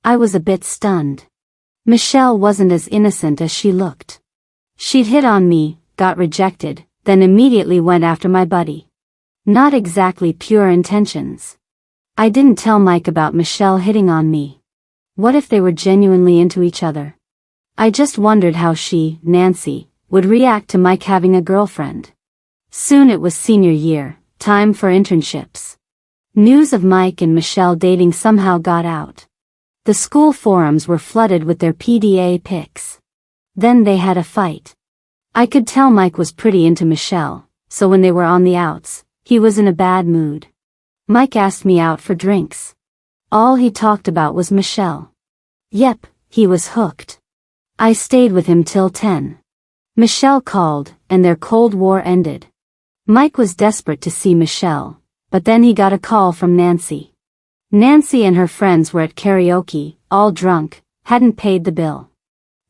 I was a bit stunned. Michelle wasn't as innocent as she looked. She'd hit on me, got rejected, then immediately went after my buddy. Not exactly pure intentions. I didn't tell Mike about Michelle hitting on me. What if they were genuinely into each other? I just wondered how she, Nancy, would react to Mike having a girlfriend. Soon it was senior year, time for internships. News of Mike and Michelle dating somehow got out. The school forums were flooded with their PDA pics. Then they had a fight. I could tell Mike was pretty into Michelle, so when they were on the outs, he was in a bad mood. Mike asked me out for drinks. All he talked about was Michelle. Yep, he was hooked. I stayed with him till 10. Michelle called, and their Cold War ended. Mike was desperate to see Michelle, but then he got a call from Nancy. Nancy and her friends were at karaoke, all drunk, hadn't paid the bill.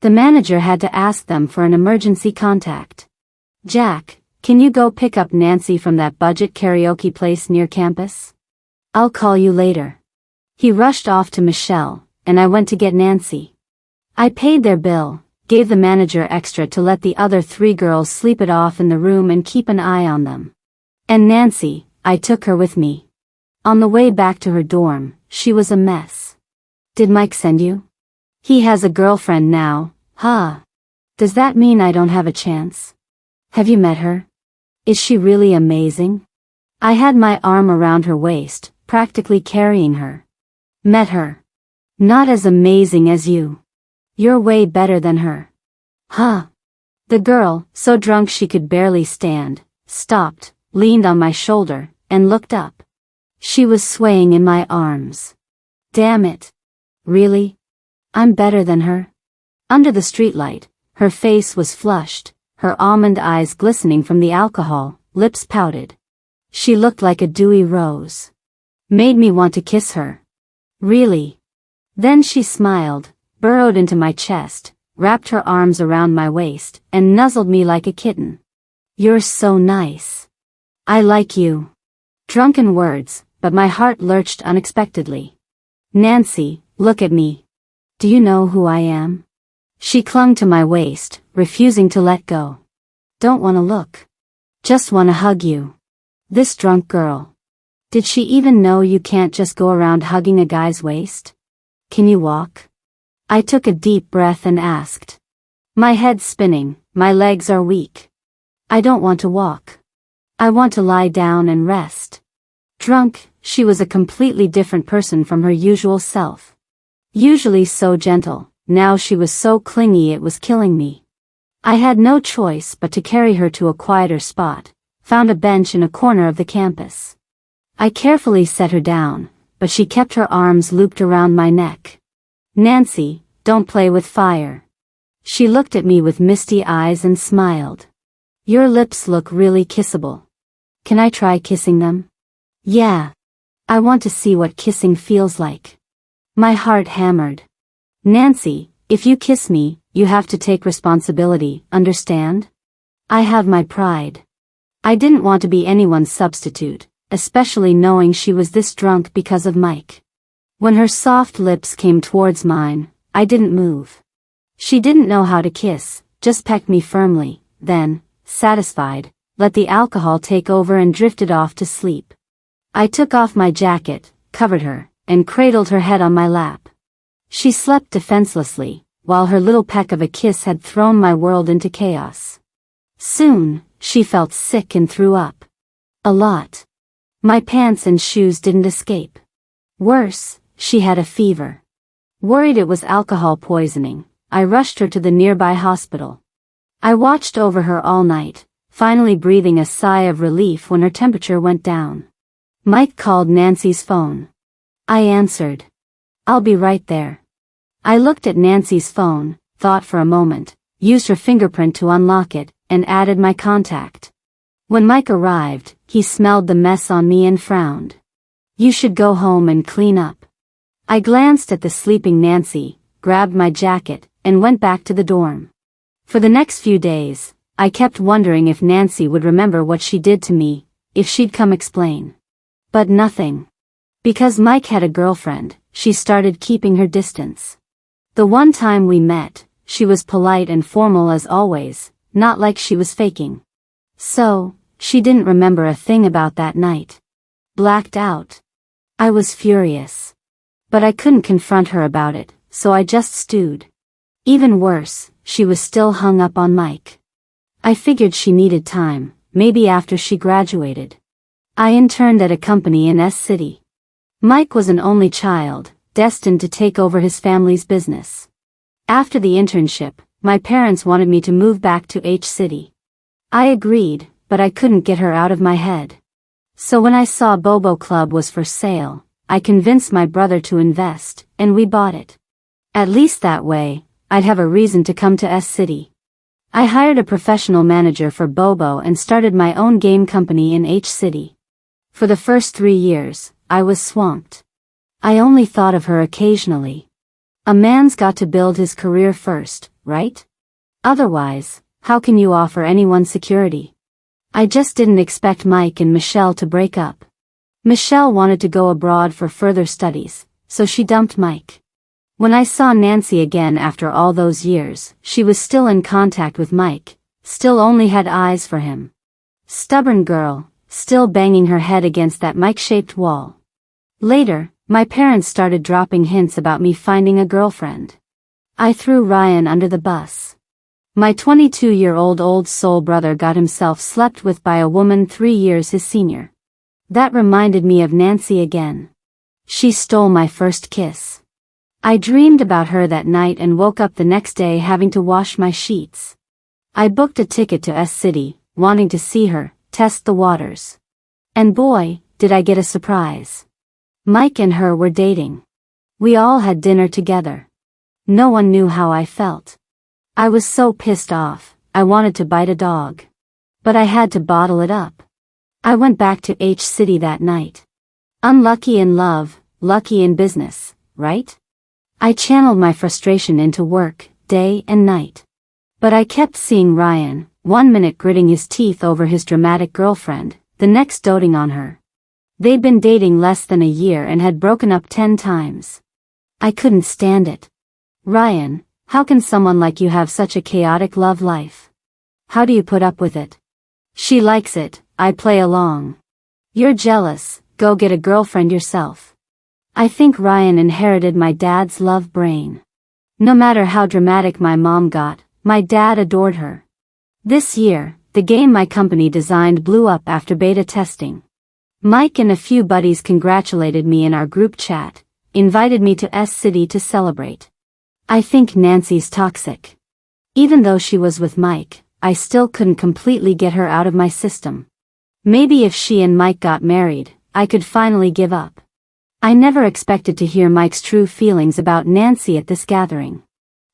The manager had to ask them for an emergency contact. Jack, Can you go pick up Nancy from that budget karaoke place near campus? I'll call you later. He rushed off to Michelle, and I went to get Nancy. I paid their bill, gave the manager extra to let the other 3 girls sleep it off in the room and keep an eye on them. And Nancy, I took her with me. On the way back to her dorm, she was a mess. Did Mike send you? He has a girlfriend now, huh? Does that mean I don't have a chance? Have you met her? Is she really amazing? I had my arm around her waist, practically carrying her. Met her. Not as amazing as you. You're way better than her. Huh? The girl, so drunk she could barely stand, stopped, leaned on my shoulder, and looked up. She was swaying in my arms. Damn it. Really? I'm better than her? Under the streetlight, her face was flushed, her almond eyes glistening from the alcohol, lips pouted. She looked like a dewy rose. Made me want to kiss her. Really? Then she smiled, burrowed into my chest, wrapped her arms around my waist, and nuzzled me like a kitten. You're so nice. I like you. Drunken words, but my heart lurched unexpectedly. Nancy, look at me. Do you know who I am? She clung to my waist, refusing to let go. Don't wanna look. Just wanna hug you. This drunk girl. Did she even know you can't just go around hugging a guy's waist? Can you walk? I took a deep breath and asked. My head's spinning, my legs are weak. I don't want to walk. I want to lie down and rest. Drunk, she was a completely different person from her usual self. Usually so gentle, now she was so clingy it was killing me. I had no choice but to carry her to a quieter spot, found a bench in a corner of the campus. I carefully set her down, but she kept her arms looped around my neck. Nancy, don't play with fire. She looked at me with misty eyes and smiled. Your lips look really kissable. Can I try kissing them? Yeah. I want to see what kissing feels like. My heart hammered. Nancy, if you kiss me, you have to take responsibility, understand? I have my pride. I didn't want to be anyone's substitute, especially knowing she was this drunk because of Mike. When her soft lips came towards mine, I didn't move. She didn't know how to kiss, just pecked me firmly, then, satisfied, let the alcohol take over and drifted off to sleep. I took off my jacket, covered her, and cradled her head on my lap. She slept defenselessly, while her little peck of a kiss had thrown my world into chaos. Soon, she felt sick and threw up. A lot. My pants and shoes didn't escape. Worse, she had a fever. Worried it was alcohol poisoning, I rushed her to the nearby hospital. I watched over her all night, finally breathing a sigh of relief when her temperature went down. Mike called Nancy's phone. I answered. I'll be right there. I looked at Nancy's phone, thought for a moment, used her fingerprint to unlock it, and added my contact. When Mike arrived, he smelled the mess on me and frowned. You should go home and clean up. I glanced at the sleeping Nancy, grabbed my jacket, and went back to the dorm. For the next few days, I kept wondering if Nancy would remember what she did to me, if she'd come explain. But nothing. Because Mike had a girlfriend, she started keeping her distance. The one time we met, she was polite and formal as always, not like she was faking. So, she didn't remember a thing about that night. Blacked out. I was furious. But I couldn't confront her about it, so I just stewed. Even worse, she was still hung up on Mike. I figured she needed time, maybe after she graduated. I interned at a company in S City. Mike was an only child, destined to take over his family's business. After the internship, my parents wanted me to move back to H City. I agreed, but I couldn't get her out of my head. So when I saw Bobo Club was for sale, I convinced my brother to invest, and we bought it. At least that way, I'd have a reason to come to S City. I hired a professional manager for Bobo and started my own game company in H City. For the first 3 years, I was swamped. I only thought of her occasionally. A man's got to build his career first, right? Otherwise, how can you offer anyone security? I just didn't expect Mike and Michelle to break up. Michelle wanted to go abroad for further studies, so she dumped Mike. When I saw Nancy again after all those years, she was still in contact with Mike, still only had eyes for him. Stubborn girl, still banging her head against that Mike-shaped wall. Later, my parents started dropping hints about me finding a girlfriend. I threw Ryan under the bus. My 22-year-old old soul brother got himself slept with by a woman 3 years his senior. That reminded me of Nancy again. She stole my first kiss. I dreamed about her that night and woke up the next day having to wash my sheets. I booked a ticket to S-City, wanting to see her, test the waters. And boy, did I get a surprise. Mike and her were dating. We all had dinner together. No one knew how I felt. I was so pissed off, I wanted to bite a dog. But I had to bottle it up. I went back to H-City that night. Unlucky in love, lucky in business, right? I channeled my frustration into work, day and night. But I kept seeing Ryan, 1 minute gritting his teeth over his dramatic girlfriend, the next doting on her. They'd been dating less than a year and had broken up 10 times. I couldn't stand it. Ryan, how can someone like you have such a chaotic love life? How do you put up with it? She likes it, I play along. You're jealous, go get a girlfriend yourself. I think Ryan inherited my dad's love brain. No matter how dramatic my mom got, my dad adored her. This year, the game my company designed blew up after beta testing. Mike and a few buddies congratulated me in our group chat, invited me to S-City to celebrate. I think Nancy's toxic. Even though she was with Mike, I still couldn't completely get her out of my system. Maybe if she and Mike got married, I could finally give up. I never expected to hear Mike's true feelings about Nancy at this gathering.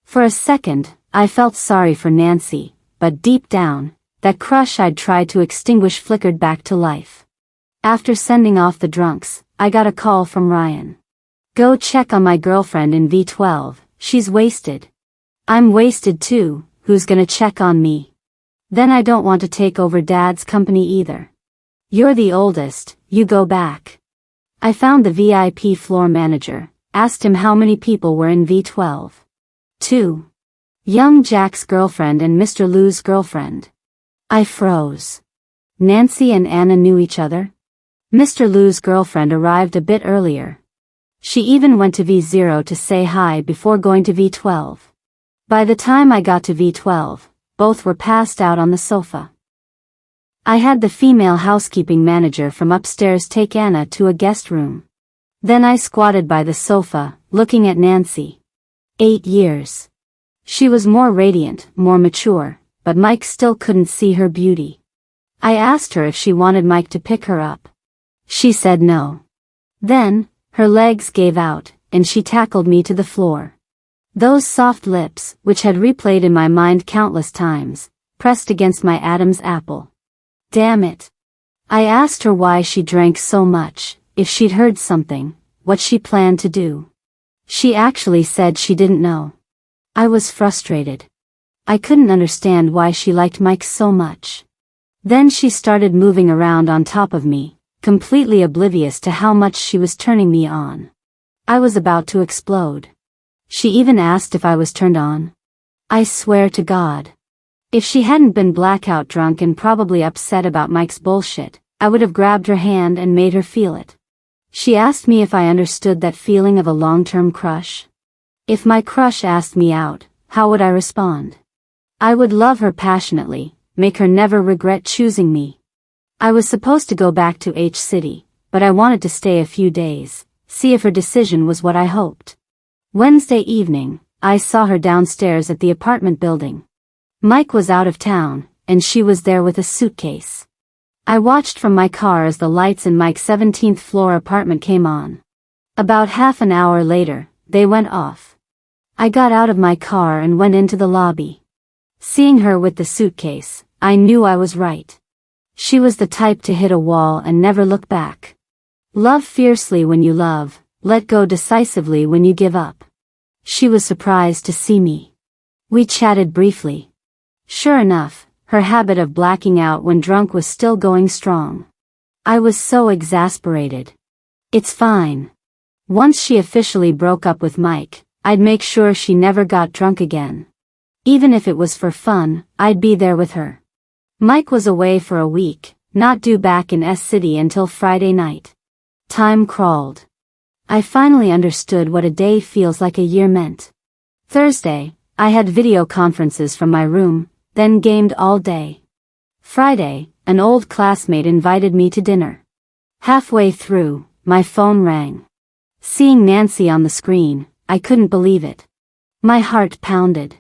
For a second, I felt sorry for Nancy, but deep down, that crush I'd tried to extinguish flickered back to life. After sending off the drunks, I got a call from Ryan. Go check on my girlfriend in V12. She's wasted. I'm wasted too, who's gonna check on me? Then I don't want to take over Dad's company either. You're the oldest, you go back. I found the VIP floor manager, asked him how many people were in V12. 2. Young Jack's girlfriend and Mr. Lou's girlfriend. I froze. Nancy and Anna knew each other? Mr. Lou's girlfriend arrived a bit earlier. She even went to V0 to say hi before going to V12. By the time I got to V12, both were passed out on the sofa. I had the female housekeeping manager from upstairs take Anna to a guest room. Then I squatted by the sofa, looking at Nancy. 8 years. She was more radiant, more mature, but Mike still couldn't see her beauty. I asked her if she wanted Mike to pick her up. She said no. Then, her legs gave out, and she tackled me to the floor. Those soft lips, which had replayed in my mind countless times, pressed against my Adam's apple. Damn it. I asked her why she drank so much, if she'd heard something, what she planned to do. She actually said she didn't know. I was frustrated. I couldn't understand why she liked Mike so much. Then she started moving around on top of me, completely oblivious to how much she was turning me on. I was about to explode. She even asked if I was turned on. I swear to God. If she hadn't been blackout drunk and probably upset about Mike's bullshit, I would have grabbed her hand and made her feel it. She asked me if I understood that feeling of a long-term crush. If my crush asked me out, how would I respond? I would love her passionately, make her never regret choosing me. I was supposed to go back to H-City, but I wanted to stay a few days, see if her decision was what I hoped. Wednesday evening, I saw her downstairs at the apartment building. Mike was out of town, and she was there with a suitcase. I watched from my car as the lights in Mike's 17th floor apartment came on. About half an hour later, they went off. I got out of my car and went into the lobby. Seeing her with the suitcase, I knew I was right. She was the type to hit a wall and never look back. Love fiercely when you love, let go decisively when you give up. She was surprised to see me. We chatted briefly. Sure enough, Her habit of blacking out when drunk was still going strong. I was so exasperated. It's fine. Once she officially broke up with Mike, I'd make sure she never got drunk again. Even if it was for fun, I'd be there with her. Mike was away for a week, not due back in S-City until Friday night. Time crawled. I finally understood what a day feels like a year meant. Thursday, I had video conferences from my room, then gamed all day. Friday, an old classmate invited me to dinner. Halfway through, my phone rang. Seeing Nancy on the screen, I couldn't believe it. My heart pounded.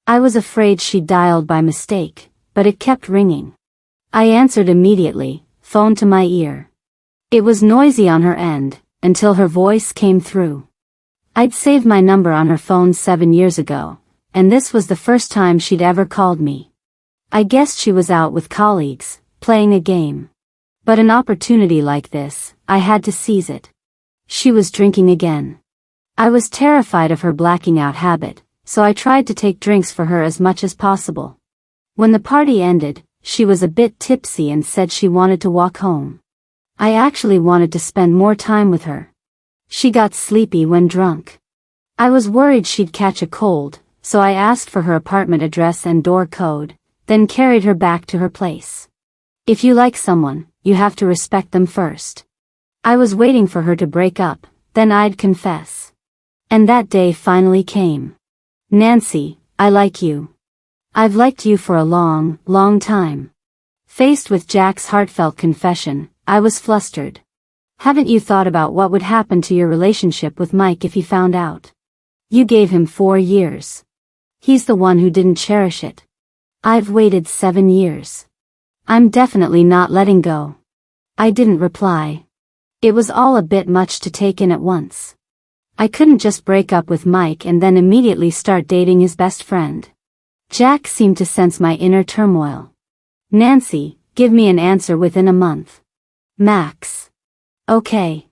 I was afraid she'd dialed by mistake, but it kept ringing. I answered immediately, phone to my ear. It was noisy on her end, until her voice came through. I'd saved my number on her phone 7 years ago, and this was the first time she'd ever called me. I guessed she was out with colleagues, playing a game. But an opportunity like this, I had to seize it. She was drinking again. I was terrified of her blacking out habit, so I tried to take drinks for her as much as possible. When the party ended, she was a bit tipsy and said she wanted to walk home. I actually wanted to spend more time with her. She got sleepy when drunk. I was worried she'd catch a cold, so I asked for her apartment address and door code, then carried her back to her place. If you like someone, you have to respect them first. I was waiting for her to break up, then I'd confess. And that day finally came. Nancy, I like you. I've liked you for a long, long time. Faced with Jack's heartfelt confession, I was flustered. Haven't you thought about what would happen to your relationship with Mike if he found out? You gave him 4 years. He's the one who didn't cherish it. I've waited 7 years. I'm definitely not letting go. I didn't reply. It was all a bit much to take in at once. I couldn't just break up with Mike and then immediately start dating his best friend. Jack seemed to sense my inner turmoil. Nancy, give me an answer within a month. Max. Okay.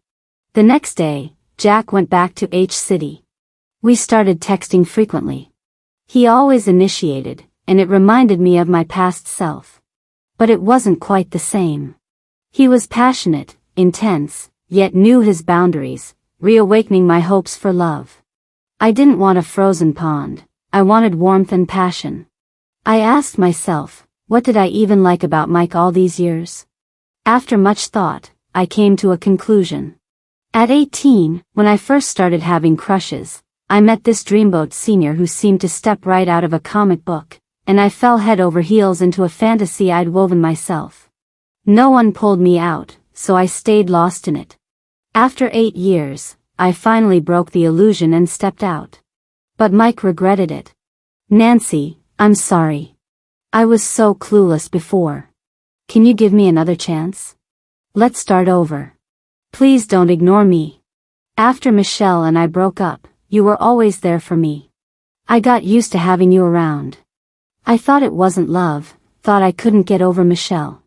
The next day, Jack went back to H-City. We started texting frequently. He always initiated, and it reminded me of my past self. But it wasn't quite the same. He was passionate, intense, yet knew his boundaries, reawakening my hopes for love. I didn't want a frozen pond, I wanted warmth and passion. I asked myself, what did I even like about Mike all these years? After much thought, I came to a conclusion. At 18, when I first started having crushes, I met this dreamboat senior who seemed to step right out of a comic book, and I fell head over heels into a fantasy I'd woven myself. No one pulled me out, so I stayed lost in it. After 8 years, I finally broke the illusion and stepped out. But Mike regretted it. Nancy, I'm sorry. I was so clueless before. Can you give me another chance? Let's start over. Please don't ignore me. After Michelle and I broke up, you were always there for me. I got used to having you around. I thought it wasn't love, thought I couldn't get over Michelle.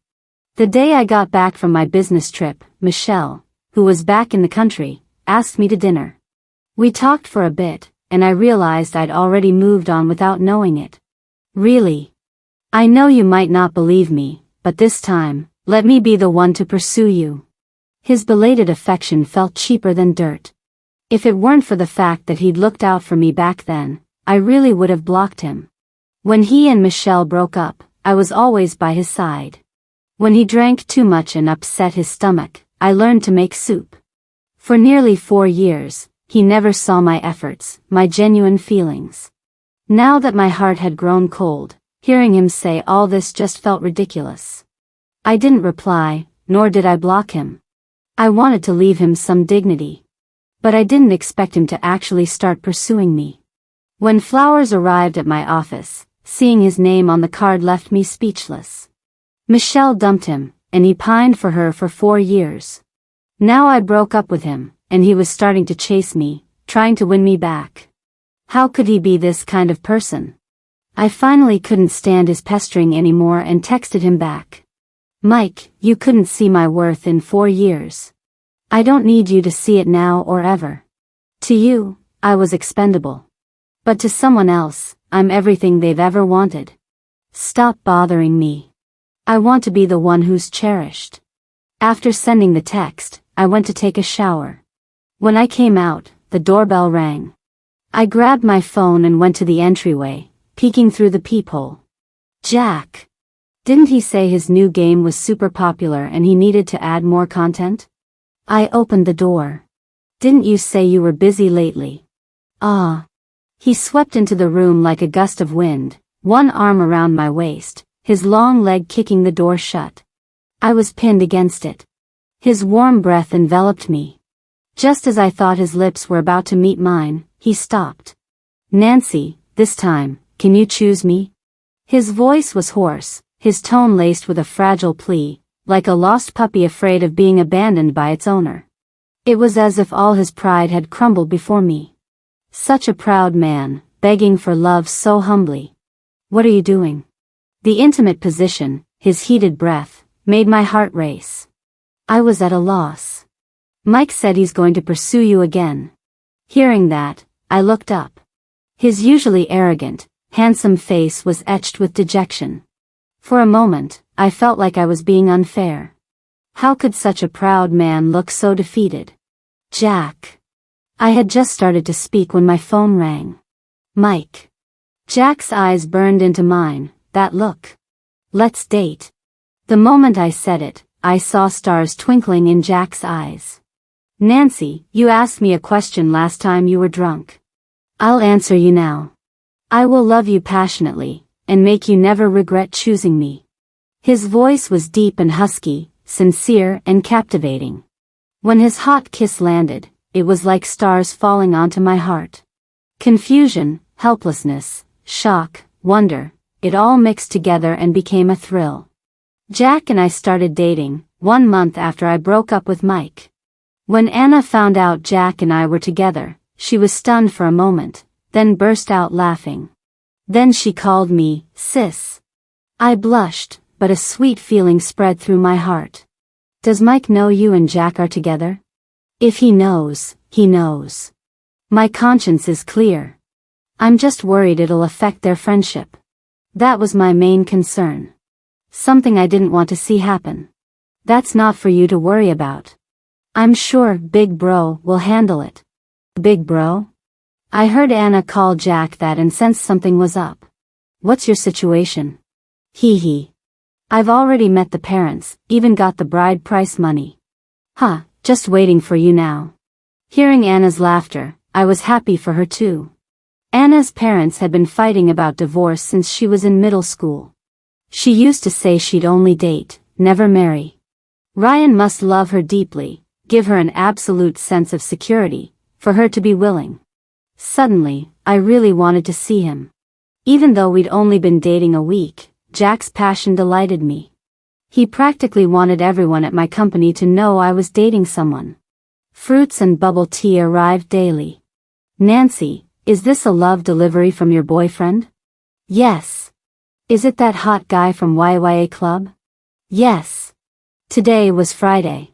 The day I got back from my business trip, Michelle, who was back in the country, asked me to dinner. We talked for a bit, and I realized I'd already moved on without knowing it. Really? I know you might not believe me, but this time, let me be the one to pursue you. His belated affection felt cheaper than dirt. If it weren't for the fact that he'd looked out for me back then, I really would have blocked him. When he and Michelle broke up, I was always by his side. When he drank too much and upset his stomach, I learned to make soup. For nearly 4 years, he never saw my efforts, my genuine feelings. Now that my heart had grown cold, hearing him say all this just felt ridiculous. I didn't reply, nor did I block him. I wanted to leave him some dignity. But I didn't expect him to actually start pursuing me. When flowers arrived at my office, seeing his name on the card left me speechless. Michelle dumped him, and he pined for her for 4 years. Now I broke up with him, and he was starting to chase me, trying to win me back. How could he be this kind of person? I finally couldn't stand his pestering anymore and texted him back. Mike, you couldn't see my worth in 4 years. I don't need you to see it now or ever. To you, I was expendable. But to someone else, I'm everything they've ever wanted. Stop bothering me. I want to be the one who's cherished. After sending the text, I went to take a shower. When I came out, the doorbell rang. I grabbed my phone and went to the entryway, peeking through the peephole. Jack. Didn't he say his new game was super popular and he needed to add more content? I opened the door. Didn't you say you were busy lately? Ah. He swept into the room like a gust of wind, one arm around my waist, his long leg kicking the door shut. I was pinned against it. His warm breath enveloped me. Just as I thought his lips were about to meet mine, he stopped. Nancy, this time, can you choose me? His voice was hoarse, his tone laced with a fragile plea, like a lost puppy afraid of being abandoned by its owner. It was as if all his pride had crumbled before me. Such a proud man, begging for love so humbly. What are you doing? The intimate position, his heated breath, made my heart race. I was at a loss. Mike said he's going to pursue you again. Hearing that, I looked up. His usually arrogant, handsome face was etched with dejection. For a moment, I felt like I was being unfair. How could such a proud man look so defeated? Jack. I had just started to speak when my phone rang. Mike. Jack's eyes burned into mine, that look. Let's date. The moment I said it, I saw stars twinkling in Jack's eyes. Nancy, you asked me a question last time you were drunk. I'll answer you now. I will love you passionately, and make you never regret choosing me. His voice was deep and husky, sincere and captivating. When his hot kiss landed, it was like stars falling onto my heart. Confusion, helplessness, shock, wonder, it all mixed together and became a thrill. Jack and I started dating, 1 month after I broke up with Mike. When Anna found out Jack and I were together, she was stunned for a moment, then burst out laughing. Then she called me, sis. I blushed, but a sweet feeling spread through my heart. Does Mike know you and Jack are together? If he knows, he knows. My conscience is clear. I'm just worried it'll affect their friendship. That was my main concern. Something I didn't want to see happen. That's not for you to worry about. I'm sure Big Bro will handle it. Big Bro? I heard Anna call Jack that and sensed something was up. What's your situation? Hee hee. I've already met the parents, even got the bride price money. Huh, just waiting for you now. Hearing Anna's laughter, I was happy for her too. Anna's parents had been fighting about divorce since she was in middle school. She used to say she'd only date, never marry. Ryan must love her deeply, give her an absolute sense of security, for her to be willing. Suddenly, I really wanted to see him. Even though we'd only been dating a week, Jack's passion delighted me. He practically wanted everyone at my company to know I was dating someone. Fruits and bubble tea arrived daily. Nancy, is this a love delivery from your boyfriend? Yes. Is it that hot guy from YYA Club? Yes. Today was Friday.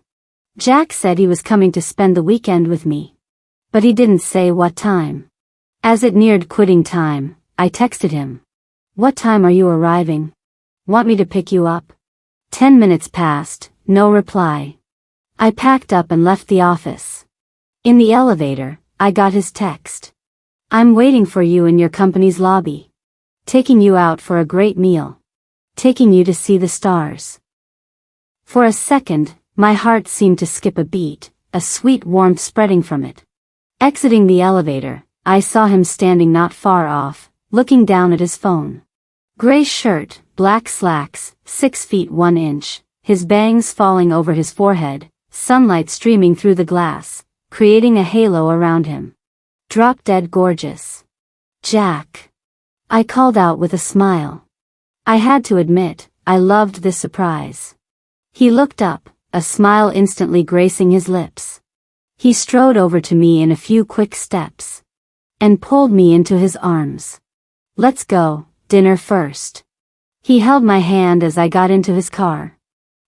Jack said he was coming to spend the weekend with me. But he didn't say what time. As it neared quitting time, I texted him. What time are you arriving? Want me to pick you up? 10 minutes passed, no reply. I packed up and left the office. In the elevator, I got his text. I'm waiting for you in your company's lobby. Taking you out for a great meal. Taking you to see the stars. For a second, my heart seemed to skip a beat, a sweet warmth spreading from it. Exiting the elevator, I saw him standing not far off, looking down at his phone. Gray shirt, black slacks, 6 feet 1 inch, his bangs falling over his forehead, sunlight streaming through the glass, creating a halo around him. Drop dead gorgeous. Jack. I called out with a smile. I had to admit, I loved this surprise. He looked up, a smile instantly gracing his lips. He strode over to me in a few quick steps. And pulled me into his arms. Let's go, dinner first. He held my hand as I got into his car.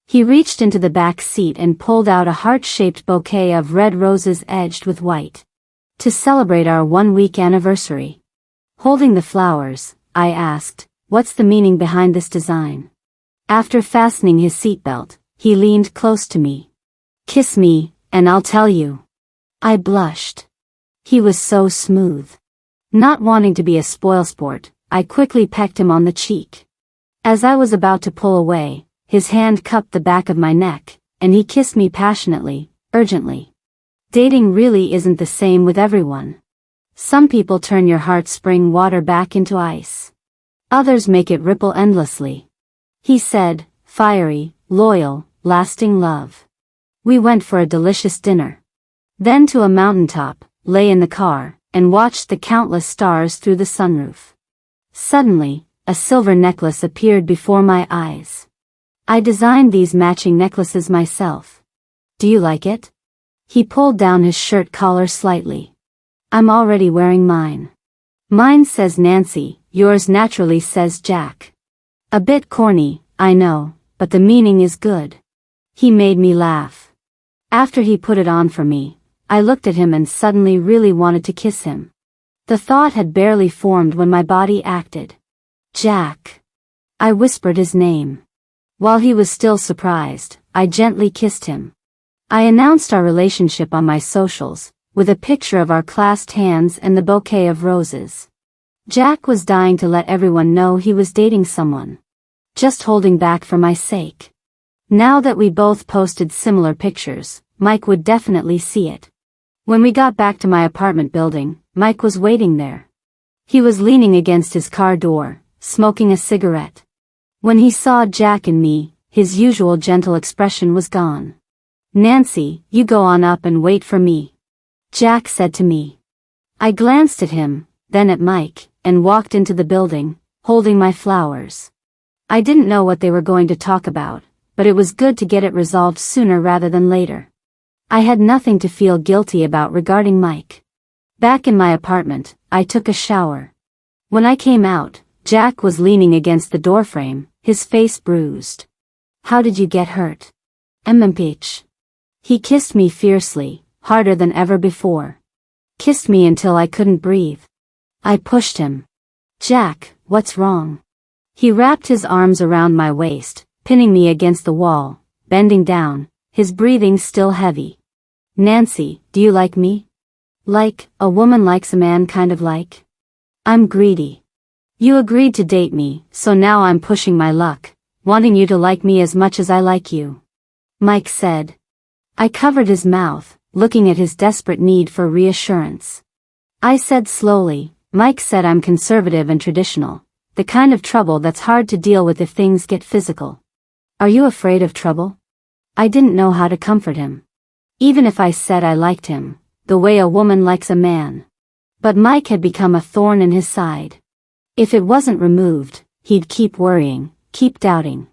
He reached into the back seat and pulled out a heart-shaped bouquet of red roses edged with white. To celebrate our 1-week anniversary. Holding the flowers, I asked, what's the meaning behind this design? After fastening his seatbelt, he leaned close to me. Kiss me, and I'll tell you. I blushed. He was so smooth. Not wanting to be a spoilsport, I quickly pecked him on the cheek. As I was about to pull away, his hand cupped the back of my neck, and he kissed me passionately, urgently. Dating really isn't the same with everyone. Some people turn your heart's spring water back into ice. Others make it ripple endlessly. He said, fiery, loyal, lasting love. We went for a delicious dinner. Then to a mountaintop, lay in the car, and watched the countless stars through the sunroof. Suddenly, a silver necklace appeared before my eyes. I designed these matching necklaces myself. Do you like it? He pulled down his shirt collar slightly. I'm already wearing mine. Mine says Nancy, yours naturally says Jack. A bit corny, I know, but the meaning is good. He made me laugh. After he put it on for me, I looked at him and suddenly really wanted to kiss him. The thought had barely formed when my body acted. Jack. I whispered his name. While he was still surprised, I gently kissed him. I announced our relationship on my socials, with a picture of our clasped hands and the bouquet of roses. Jack was dying to let everyone know he was dating someone. Just holding back for my sake. Now that we both posted similar pictures, Mike would definitely see it. When we got back to my apartment building, Mike was waiting there. He was leaning against his car door, smoking a cigarette. When he saw Jack and me, his usual gentle expression was gone. Nancy, you go on up and wait for me, Jack said to me. I glanced at him, then at Mike, and walked into the building, holding my flowers. I didn't know what they were going to talk about, but it was good to get it resolved sooner rather than later. I had nothing to feel guilty about regarding Mike. Back in my apartment, I took a shower. When I came out, Jack was leaning against the doorframe, his face bruised. How did you get hurt? Peach. He kissed me fiercely, harder than ever before. Kissed me until I couldn't breathe. I pushed him. Jack, what's wrong? He wrapped his arms around my waist, pinning me against the wall, bending down, his breathing still heavy. Nancy, do you like me? Like, a woman likes a man kind of like? I'm greedy. You agreed to date me, so now I'm pushing my luck, wanting you to like me as much as I like you. Mike said. I covered his mouth, looking at his desperate need for reassurance. I said slowly, Mike said I'm conservative and traditional, the kind of trouble that's hard to deal with if things get physical. Are you afraid of trouble? I didn't know how to comfort him. Even if I said I liked him, the way a woman likes a man. But Mike had become a thorn in his side. If it wasn't removed, he'd keep worrying, keep doubting.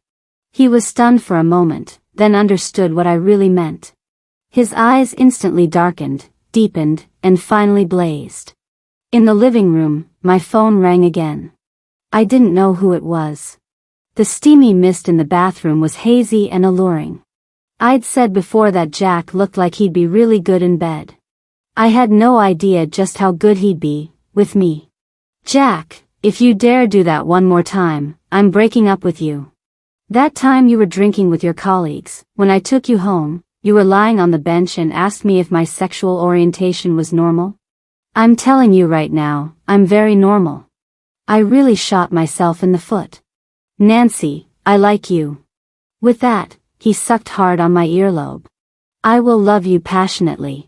He was stunned for a moment, then understood what I really meant. His eyes instantly darkened, deepened, and finally blazed. In the living room, my phone rang again. I didn't know who it was. The steamy mist in the bathroom was hazy and alluring. I'd said before that Jack looked like he'd be really good in bed. I had no idea just how good he'd be, with me. Jack, if you dare do that one more time, I'm breaking up with you. That time you were drinking with your colleagues, when I took you home, you were lying on the bench and asked me if my sexual orientation was normal. I'm telling you right now, I'm very normal. I really shot myself in the foot. Nancy, I like you. With that, he sucked hard on my earlobe. I will love you passionately.